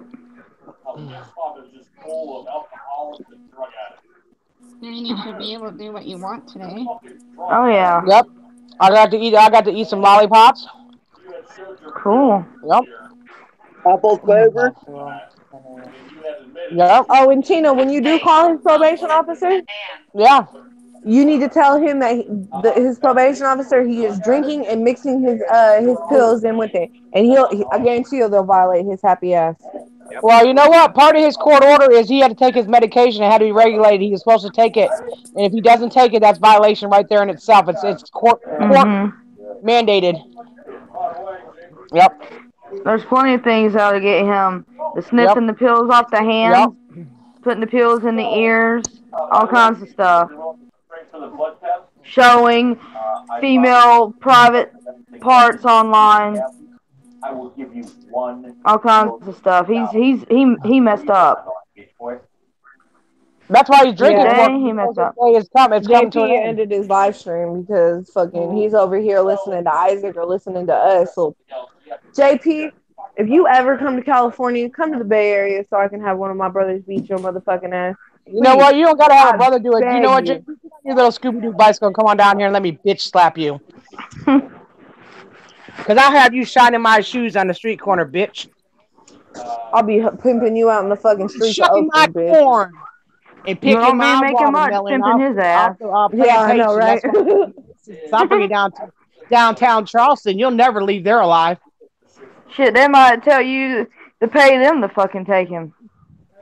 You should be able to do what you want today. Oh, yeah. Yep. I got to eat some lollipops. Cool. Yep. Apple flavor. Yep. Oh, and Tina, when you do call his probation officer, yeah, you need to tell him that his probation officer, he is drinking and mixing his pills in with it, and I guarantee you they'll violate his happy ass. Well, you know what? Part of his court order is he had to take his medication. It had to be regulated. He was supposed to take it, and if he doesn't take it, that's violation right there in itself. It's court mandated. Yep. There's plenty of things how to get him. The sniffing the pills off the hands, putting the pills in the ears, all kinds of stuff. Showing female private parts online. I will give you one. All kinds of stuff. He messed up. That's why he's drinking. Yeah, he messed up. It's come to an JP end. ended his live stream because fucking he's over here listening to Isaac or listening to us. So JP, if you ever come to California, come to the Bay Area so I can have one of my brothers beat your motherfucking ass. You know what? You don't gotta have a brother do it. You know what? JP, your little Scooby-Doo bicycle, come on down here and let me bitch slap you. Because I'll have you shining my shoes on the street corner, bitch. I'll be pimping you out in the fucking streets of Oakland, my bitch. corn and picking my watermelon. Pimping his ass. Yeah, I know, right? So I'll bring you down to downtown Charleston. You'll never leave there alive. Shit, they might tell you to pay them to fucking take him.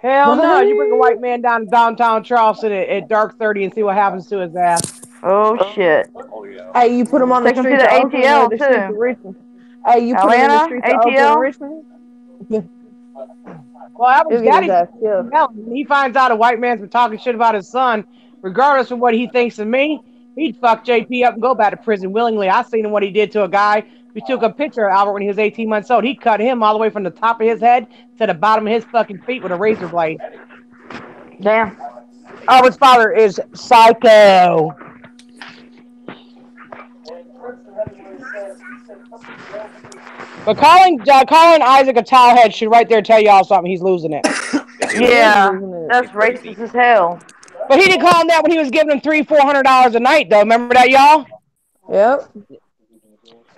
Hell no. You bring a white man down to downtown Charleston at dark 30 and see what happens to his ass. Oh, shit. Hey, you put him on the street to of Oakland ATL, or the streets of too. Richmond. Hey, you put him in the streets of Oakland or Richmond? Well, Albert's daddy, when he finds out a white man's been talking shit about his son, regardless of what he thinks of me, he'd fuck JP up and go back to prison willingly. I seen him what he did to a guy. We took a picture of Albert when he was 18 months old. He cut him all the way from the top of his head to the bottom of his fucking feet with a razor blade. Damn. Albert's father is psycho. But calling Isaac a towelhead should right there tell y'all something. He's losing it. Yeah, that's racist as hell. But he didn't call him that when he was giving him $300-400 a night, though. Remember that, y'all? Yep.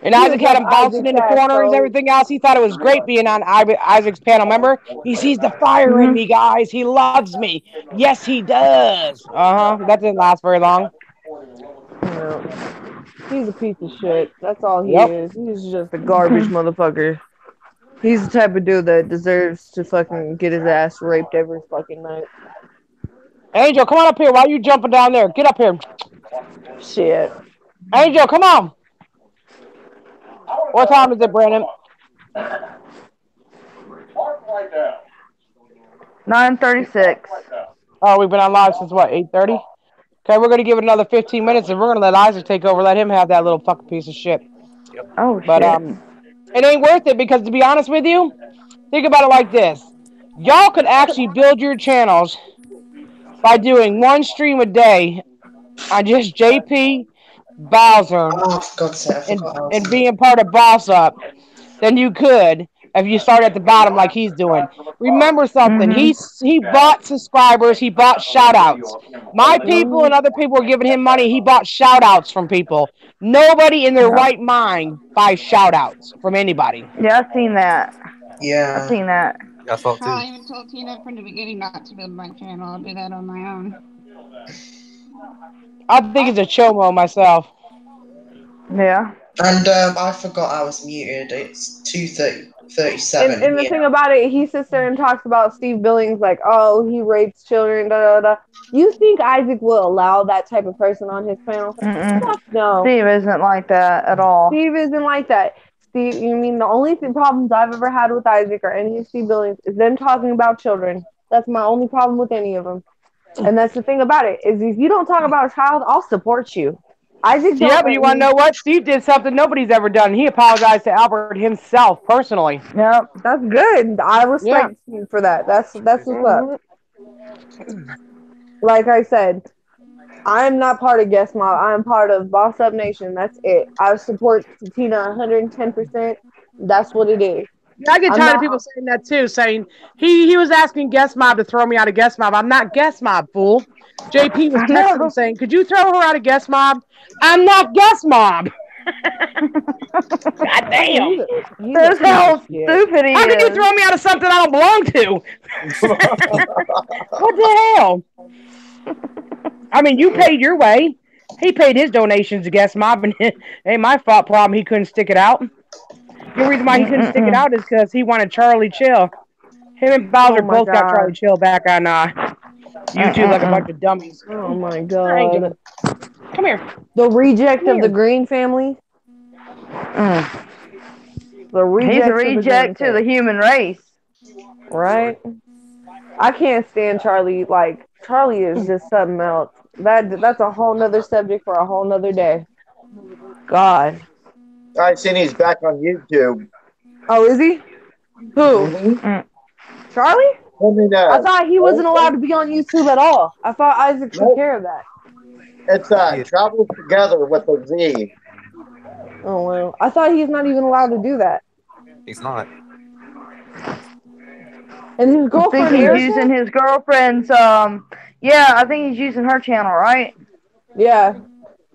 And Isaac had him bouncing in the corners and everything else. He thought it was great being on Isaac's panel. Remember? He sees the fire in me, guys. He loves me. Yes, he does. That didn't last very long. No. He's a piece of shit. That's all he is. He's just a garbage motherfucker. He's the type of dude that deserves to fucking get his ass raped every fucking night. Angel, come on up here. Why are you jumping down there? Get up here. Shit. Angel, come on. What time is it, Brandon? 9:36. Oh, we've been on live since what, 8:30? Okay, we're gonna give it another 15 minutes, and we're gonna let Isaac take over. Let him have that little fucking piece of shit. Oh, but it ain't worth it because, to be honest with you, think about it like this: y'all could actually build your channels by doing one stream a day on just JP, Bowser, and being part of Boss Up. Then you could if you start at the bottom like he's doing. Remember something. He bought subscribers. He bought shout outs. My people and other people were giving him money. He bought shout outs from people. Nobody in their right mind buys shout outs from anybody. Yeah, I've seen that. Yeah. I've seen that. I thought too. I even told Tina from the beginning not to build my channel. I'll do that on my own. I think it's a chomo myself. Yeah. And I forgot I was muted. It's 2:37. And the thing about it, he sits there and talks about Steve Billings like, oh, he rapes children, da da da. You think Isaac will allow that type of person on his panel? Fuck no. Steve isn't like that at all. Steve isn't like that. Steve, you mean the only problems I've ever had with Isaac or any of Steve Billings is them talking about children. That's my only problem with any of them. And that's the thing about it, is if you don't talk about a child, I'll support you. Isaac, yeah, but you want to know what? Steve did something nobody's ever done. He apologized to Albert himself personally. Yep, that's good. I respect Steve for that. That's what's up. Like I said, I'm not part of Guest Mob. I'm part of Boss Up Nation. That's it. I support Tina 110%. That's what it is. Yeah, I get tired of people saying that too, saying he was asking Guest Mob to throw me out of Guest Mob. I'm not Guest Mob, fool. JP was texting him saying, could you throw her out of Guest Mob? I'm not Guest Mob. God damn. That's how stupid he is. How could you throw me out of something I don't belong to? What the hell? I mean, you paid your way. He paid his donations to Guest Mob, and it ain't my fault problem he couldn't stick it out. The reason why he couldn't stick it out is because he wanted Charlie Chill. Him and Bowser both got Charlie Chill back on YouTube like a bunch of dummies. Oh my god. Come here. The reject of the Green family. He's a reject to the human race. Right? I can't stand Charlie. Like, Charlie is just something else. That's a whole nother subject for a whole nother day. God. I seen he's back on YouTube. Oh, is he? Who? Charlie? I thought he wasn't allowed to be on YouTube at all. I thought Isaac took care of that. It's Travel Together with a Z. Oh, well. I thought he's not even allowed to do that. He's not. And his girlfriend, I think he's using his girlfriend's, yeah, I think he's using her channel, right? Yeah.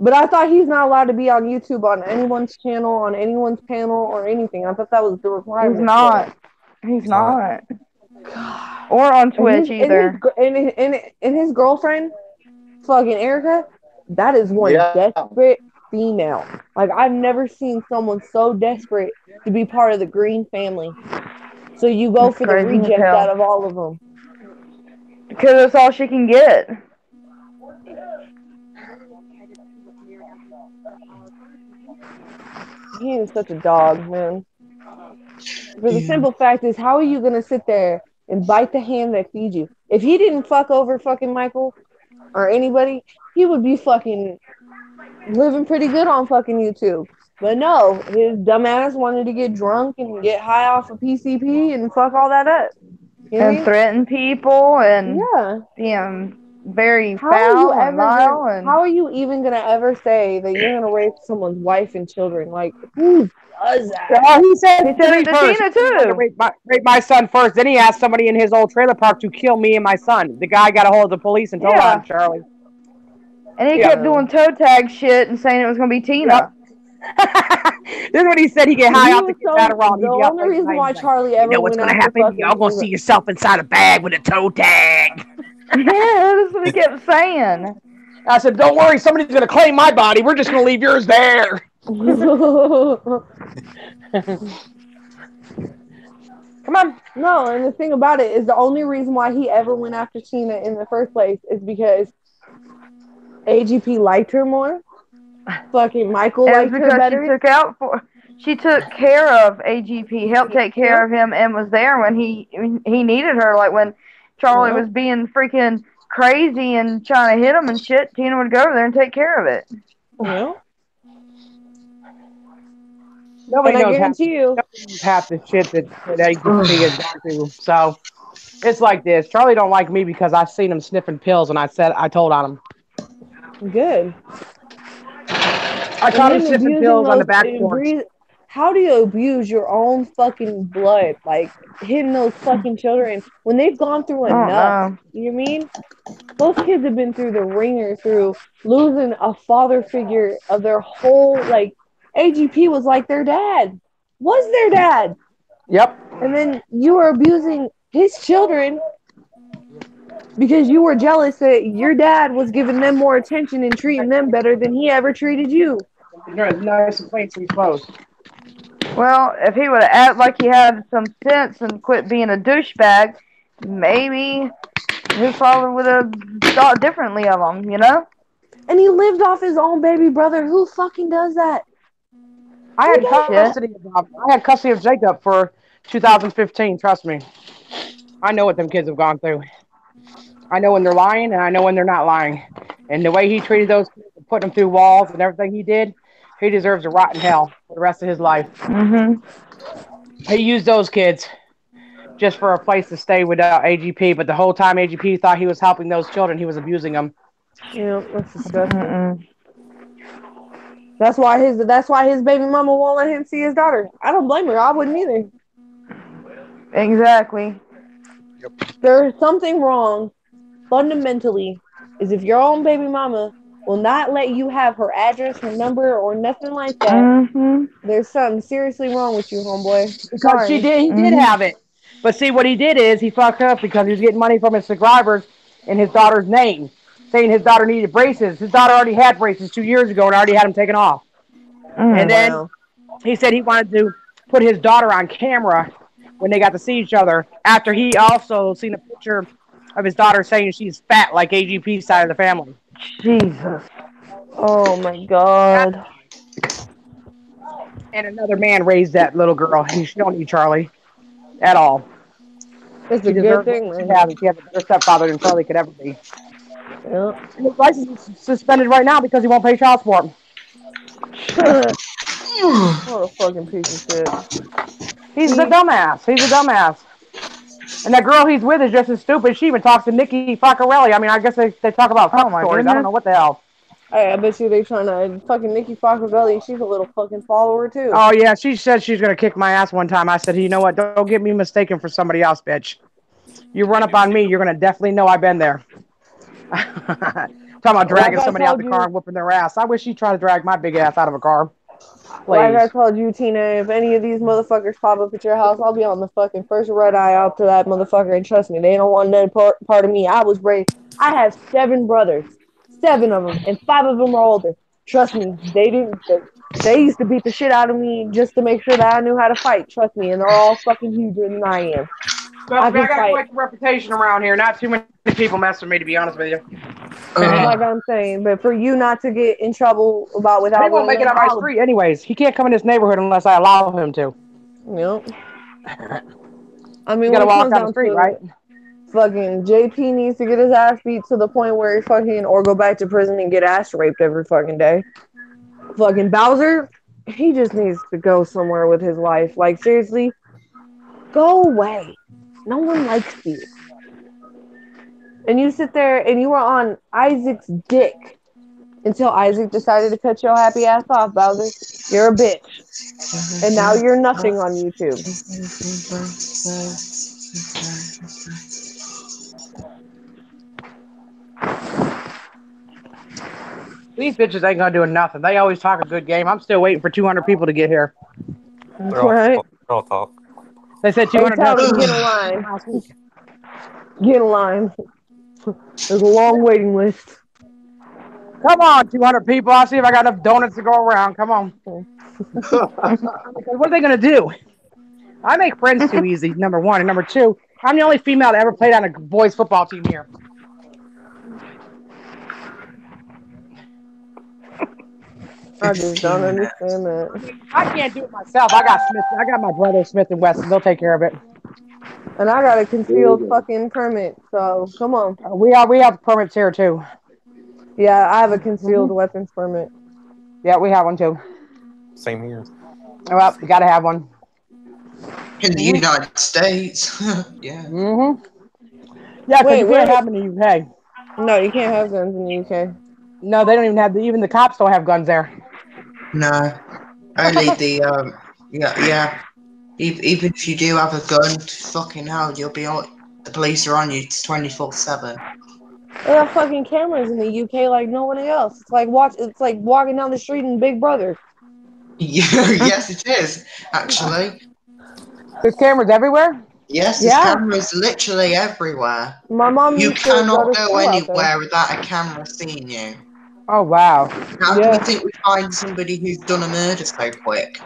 But I thought he's not allowed to be on YouTube on anyone's channel, on anyone's panel, or anything. I thought that was the requirement. He's not. He's not. Or on Twitch either. And his girlfriend, fucking Erica, that is one desperate female. Like, I've never seen someone so desperate to be part of the Green family. So you go for the reject out of all of them. Because that's all she can get. He is such a dog, man. For the simple fact is, how are you going to sit there and bite the hand that feeds you? If he didn't fuck over fucking Michael or anybody, he would be fucking living pretty good on fucking YouTube. But no, his dumbass wanted to get drunk and get high off of PCP and fuck all that up. You know and threaten people and being very foul and vile. How are you even going to ever say that you're going to rape someone's wife and children? Like, who does that? Oh, he said it to Tina too. Rape my son first. Then he asked somebody in his old trailer park to kill me and my son. The guy got a hold of the police and told on Charlie. And he kept doing toe tag shit and saying it was going to be Tina. This is what he said. He get high off the Adderall. The only reason why Charlie ever what's going to happen? Y'all going to see yourself inside a bag with a toe tag. Yeah, that's what he kept saying. I said, don't worry, somebody's going to claim my body. We're just going to leave yours there. Come on. No, and the thing about it is the only reason why he ever went after Tina in the first place is because AGP liked her more. Fucking Michael liked her better. She took care of AGP, helped take care of him, and was there when he needed her. Like when Charlie was being freaking crazy and trying to hit him and shit, Tina would go over there and take care of it. Yeah. Nobody knows half the shit that AGP has gone through. So it's like this. Charlie don't like me because I've seen him sniffing pills, and I told on him. Good. I caught him sniffing pills on the back porch. how do you abuse your own fucking blood? Like hitting those fucking children when they've gone through enough. You know what I mean? Those kids have been through the ringer, through losing a father figure of their whole like. AGP was like their dad, was their dad. Yep. And then you were abusing his children because you were jealous that your dad was giving them more attention and treating them better than he ever treated you. Nice and clean, sweet clothes. Well, if he would have acted like he had some sense and quit being a douchebag, maybe his father would have thought differently of him, you know? And he lived off his own baby brother. Who fucking does that? I had custody of Jacob for 2015. Trust me, I know what them kids have gone through. I know when they're lying, and I know when they're not lying. And the way he treated those kids, and put them through walls and everything he did, he deserves a rotten hell for the rest of his life. Mm-hmm. He used those kids just for a place to stay without AGP, but the whole time AGP thought he was helping those children, he was abusing them. Yeah, that's disgusting. Mm-mm. That's why his baby mama won't let him see his daughter. I don't blame her. I wouldn't either. Exactly. Yep. There's something wrong fundamentally is if your own baby mama will not let you have her address, her number, or nothing like that. Mm-hmm. There's something seriously wrong with you, homeboy. Because he did have it. But see, what he did is he fucked up because he was getting money from his subscribers in his daughter's name, saying his daughter needed braces. His daughter already had braces 2 years ago and already had them taken off. And then he said he wanted to put his daughter on camera when they got to see each other, after he also seen a picture of his daughter saying she's fat like AGP's side of the family. Jesus. Oh my God. And another man raised that little girl. She don't need Charlie at all. It's a good thing, man. She has a better stepfather than Charlie could ever be. Yep. And his license is suspended right now because he won't pay child support. What a fucking piece of shit. He's a dumbass. He's a dumbass. And that girl he's with is just as stupid. She even talks to Nikki Faccarelli. I mean, I guess they talk about fuck stories. Goodness. I don't know what the hell. Hey, I bet you they trying to fucking Nikki Faccarelli. She's a little fucking follower too. Oh yeah, she said she's gonna kick my ass one time. I said, you know what? Don't get me mistaken for somebody else, bitch. You run up on me, you're gonna definitely know I've been there. Talking about dragging somebody out the car and whooping their ass. I wish she'd try to drag my big ass out of a car. Please. Like I told you, Tina, if any of these motherfuckers pop up at your house, I'll be on the fucking first red eye out to that motherfucker. And trust me, they don't want no part of me. I was raised. I have 7 brothers, 7 of them, and 5 of them are older. Trust me, they didn't. They used to beat the shit out of me just to make sure that I knew how to fight. Trust me, and they're all fucking huger than I am. I got quite a reputation around here. Not too many people mess with me, to be honest with you. Like I'm saying, but for you not to get in trouble about without, he won't make it on my street anyways. He can't come in this neighborhood unless I allow him to. Yep. I mean, you gotta walk down the street, right? Fucking JP needs to get his ass beat to the point where he fucking or go back to prison and get ass raped every fucking day. Fucking Bowser, he just needs to go somewhere with his life. Like seriously, go away. No one likes you. And you sit there and you were on Isaac's dick until Isaac decided to cut your happy ass off, Bowser. You're a bitch. And now you're nothing on YouTube. These bitches ain't gonna do nothing. They always talk a good game. I'm still waiting for 200 people to get here. They're all talk. They said 200 people. Get in line. Get in line. There's a long waiting list. Come on, 200 people. I'll see if I got enough donuts to go around. Come on. What are they going to do? I make friends too easy, number one. And number two, I'm the only female to ever played on a boys football team here. I just don't understand that. I can't do it myself. I got my brother Smith and Wesson. They'll take care of it. And I got a concealed fucking permit, so come on. We have permits here too. Yeah, I have a concealed weapons permit. Yeah, we have one too. Same here. Well, you gotta have one. In the United States. Yeah. Mm-hmm. Yeah, because you can't have them in the UK. No, you can't have guns in the UK. No, they don't even have even the cops don't have guns there. No. Only Yeah. Even if you do have a gun, fucking hell, you'll be on. The police are on you 24/7. They have fucking cameras in the UK like nobody else. It's like It's like walking down the street in Big Brother. Yes, it is actually. There's cameras everywhere. Yes, there's cameras literally everywhere. My mom You used to cannot go to go school out there. anywhere without a camera seeing you. Oh wow. How do we think we find somebody who's done a murder so quick?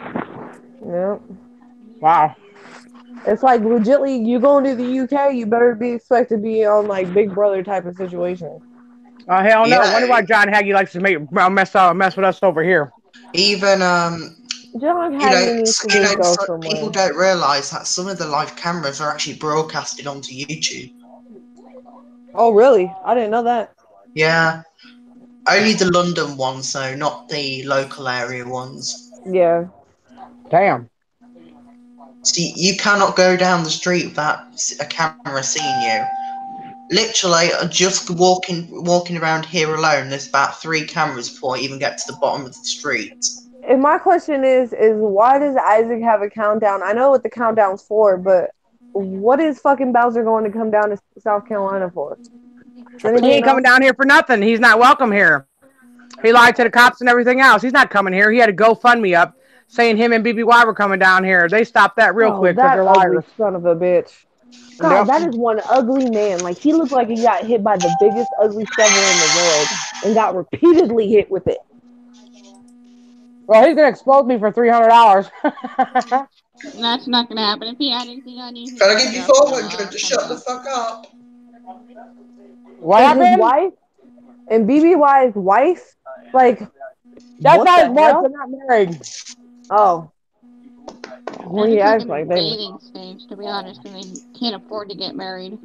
Yeah. Wow. It's like legitly, you go into the UK, you better be expected to be on like Big Brother type of situation. Oh hell no! Yeah. Wonder why John Hagee likes to mess with us over here. Even John Hagee needs to just go somewhere. people don't realise that some of the live cameras are actually broadcasted onto YouTube. Oh really? I didn't know that. Yeah. Only the London ones, though, not the local area ones. Yeah. Damn. See, you cannot go down the street without a camera seeing you. Literally, just walking around here alone, there's about 3 cameras before I even get to the bottom of the street. And my question is why does Isaac have a countdown? I know what the countdown's for, but what is fucking Bowser going to come down to South Carolina for? He ain't coming down here for nothing. He's not welcome here. He lied to the cops and everything else. He's not coming here. He had a GoFundMe up saying him and BBY were coming down here. They stopped that real quick because they're liars. Son of a bitch. God, that is one ugly man. Like, he looked like he got hit by the biggest ugly shovel in the world and got repeatedly hit with it. Well, he's gonna expose me for $300. That's not gonna happen. If he had anything on you, gotta give you 400 to shut the fuck up. What happened? His wife and BBY's wife, like, that's not his wife. They're not married. Oh. Well, he acts like they. Dating stage, to be honest, and they can't afford to get married.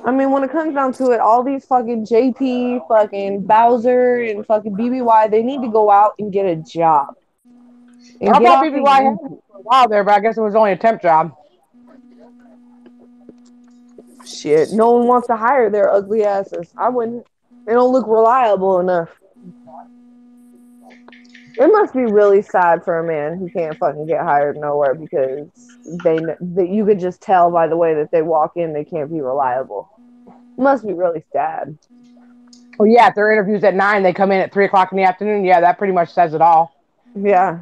I mean, when it comes down to it, all these fucking JP, fucking Bowser, and fucking BBY, they need to go out and get a job. I thought BBY had for a while there, but I guess it was only a temp job. Shit, no one wants to hire their ugly asses. I wouldn't. They don't look reliable enough. It must be really sad for a man who can't fucking get hired nowhere because you could just tell by the way that they walk in they can't be reliable. It must be really sad. Well, yeah, if their interview's at 9, they come in at 3:00 in the afternoon. Yeah, that pretty much says it all. Yeah.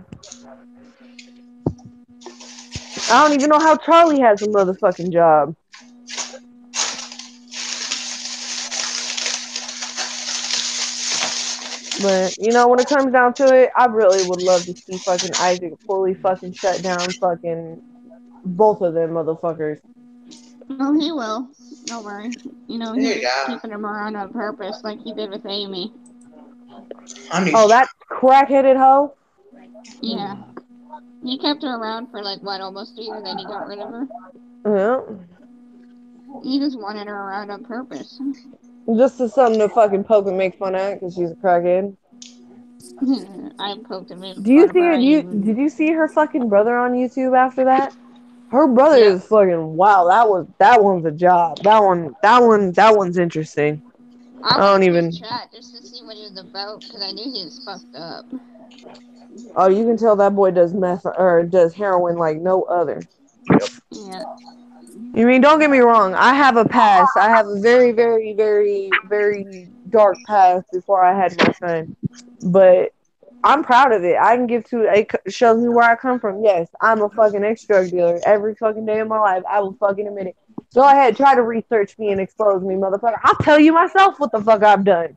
I don't even know how Charlie has a motherfucking job. But, you know, when it comes down to it, I really would love to see fucking Isaac fully fucking shut down fucking both of them motherfuckers. Oh, he will. Don't worry. You know, he's keeping him around on purpose like he did with Amy. Oh, that crackheaded hoe? Yeah. He kept her around for, like, what, almost a year, then he got rid of her? Yeah. He just wanted her around on purpose. Just as something to fucking poke and make fun at because she's a crackhead. I poked and made fun Do you of her. did you see her fucking brother on YouTube after that? Her brother is fucking wow. That one's a job. That one's interesting. I don't even chat just to see what he was about because I knew he was fucked up. Oh, you can tell that boy does meth or does heroin like no other. Yeah. You mean, don't get me wrong. I have a past. I have a very, very, very, very dark past before I had my son. But I'm proud of it. I can give to it shows me where I come from. Yes, I'm a fucking ex-drug dealer. Every fucking day of my life, I will fucking admit it. Go ahead, try to research me and expose me, motherfucker. I'll tell you myself what the fuck I've done.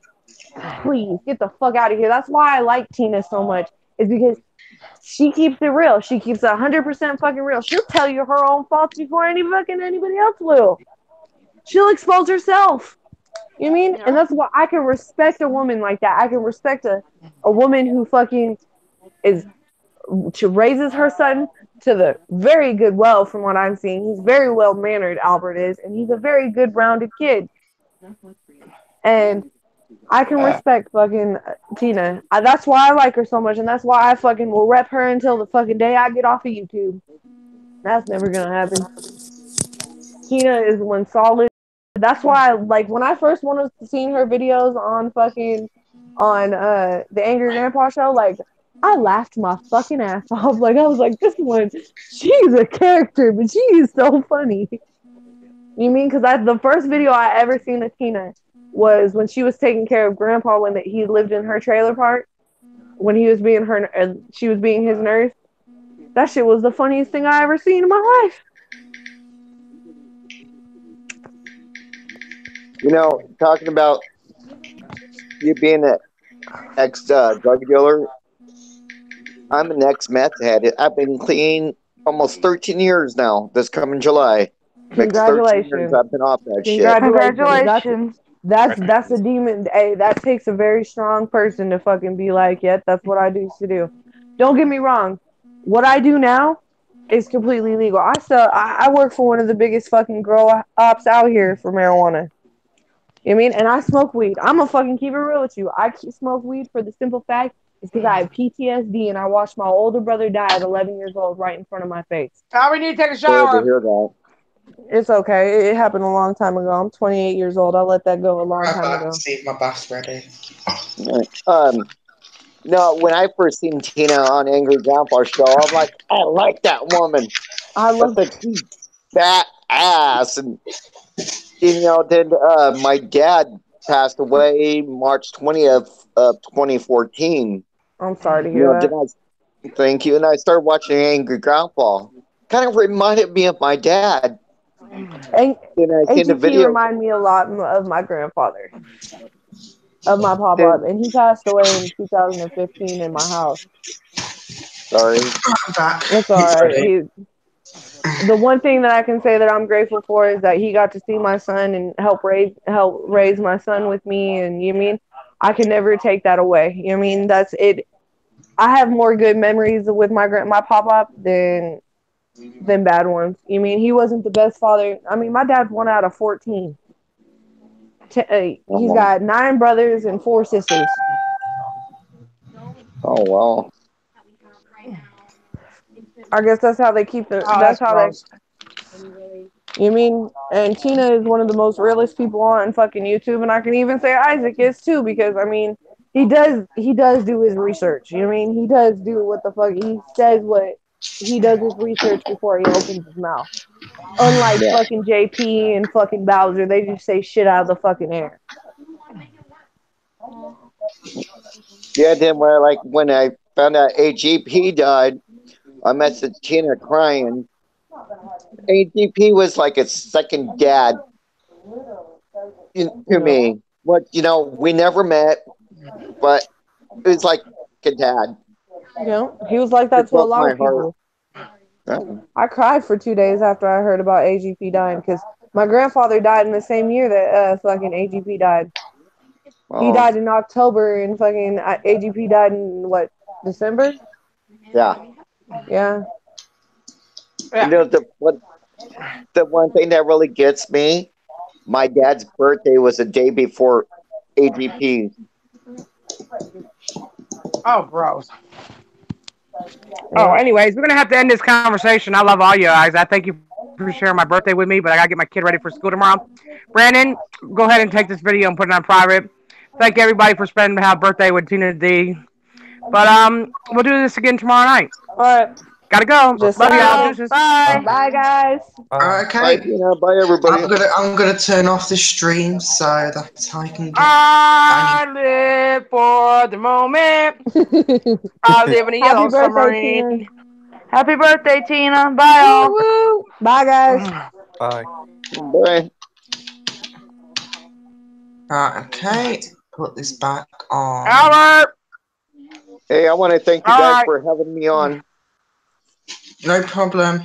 Please, get the fuck out of here. That's why I like Tina so much. Is because she keeps it real. She keeps it 100% fucking real. She'll tell you her own faults before anybody else will. She'll expose herself. You know what I mean? Yeah. And that's why I can respect a woman like that. I can respect a woman who fucking she raises her son to the very good well from what I'm seeing. He's very well mannered, Albert is, and he's a very good rounded kid. And I can respect fucking Tina. That's why I like her so much, and that's why I fucking will rep her until the fucking day I get off of YouTube. That's never gonna happen. Tina is one solid. That's why, like, when I first wanted to see her videos on the Angry Grandpa show, like, I laughed my fucking ass off. Like, I was like, this one, she's a character, but she is so funny. You mean? Because the first video I ever seen of Tina was when she was taking care of Grandpa when he lived in her trailer park. When he was being she was being his nurse. That shit was the funniest thing I ever seen in my life. You know, talking about you being an ex drug dealer, I'm an ex meth head. I've been clean almost 13 years now. This coming July makes 13 years Congratulations. I've been off that shit. Congratulations. That's a demon. Hey, that takes a very strong person to fucking be like, yeah, that's what I used to do. Don't get me wrong. What I do now is completely legal. I work for one of the biggest fucking grow ops out here for marijuana. You know what I mean? And I smoke weed. I'm gonna fucking keep it real with you. I smoke weed for the simple fact is because I have PTSD and I watched my older brother die at 11 years old right in front of my face. Now we need to take a Sorry to shower. hear that. It's okay. It happened a long time ago. I'm 28 years old. I let that go a long time ago. See my bath ready. No, when I first seen Tina on Angry Grandpa show, I'm like, I like that woman. I love that fat ass. And you know, then my dad passed away March 20th of 2014. I'm sorry to hear that. Thank you. And I started watching Angry Grandpa. Kind of reminded me of my dad. And AGP reminded me a lot of my grandfather, of my pop-up, and he passed away in 2015 in my house. Sorry. I'm back. It's all right. The one thing that I can say that I'm grateful for is that he got to see my son and help raise my son with me, and you mean I can never take that away. You know what I mean? That's it. I have more good memories with my pop-up than bad ones. You mean he wasn't the best father? I mean, my dad's 1 out of 14. He's got 9 brothers and 4 sisters. Oh wow. I guess that's how they keep it. That's how gross. You mean? And Tina is one of the most realest people on fucking YouTube, and I can even say Isaac is too, because I mean, he does do his research. You know what I mean? He does do what the fuck he says. What he does his research before he opens his mouth. Unlike fucking JP and fucking Bowser, they just say shit out of the fucking air. Yeah, then when I found out AGP died, I messaged Tina crying. AGP was like a second dad to me. But you know, we never met, but it was like a dad. Yeah, he was like that to a lot of people. I cried for 2 days after I heard about AGP dying because my grandfather died in the same year that fucking AGP died. Oh. He died in October, and fucking AGP died in what, December? Yeah. Yeah. You know, the one thing that really gets me, my dad's birthday was the day before AGP. Oh, gross. Oh, anyways, we're gonna have to end this conversation. I love all you guys. I thank you for sharing my birthday with me, but I gotta get my kid ready for school tomorrow. Brandon, go ahead and take this video and put it on private. Thank everybody for spending my birthday with Tina D. But we'll do this again tomorrow night. All right. Gotta go. Just love y'all. Bye. Bye, guys. Okay. Bye, everybody. I'm gonna turn off the stream so that I can get. I live for the moment. I live in a yellow submarine. Happy birthday, Tina. Bye, all. Woo-woo. Bye, guys. Bye. Bye. Okay. Put this back on. Albert. Hey, I want to thank you guys for having me on. No problem.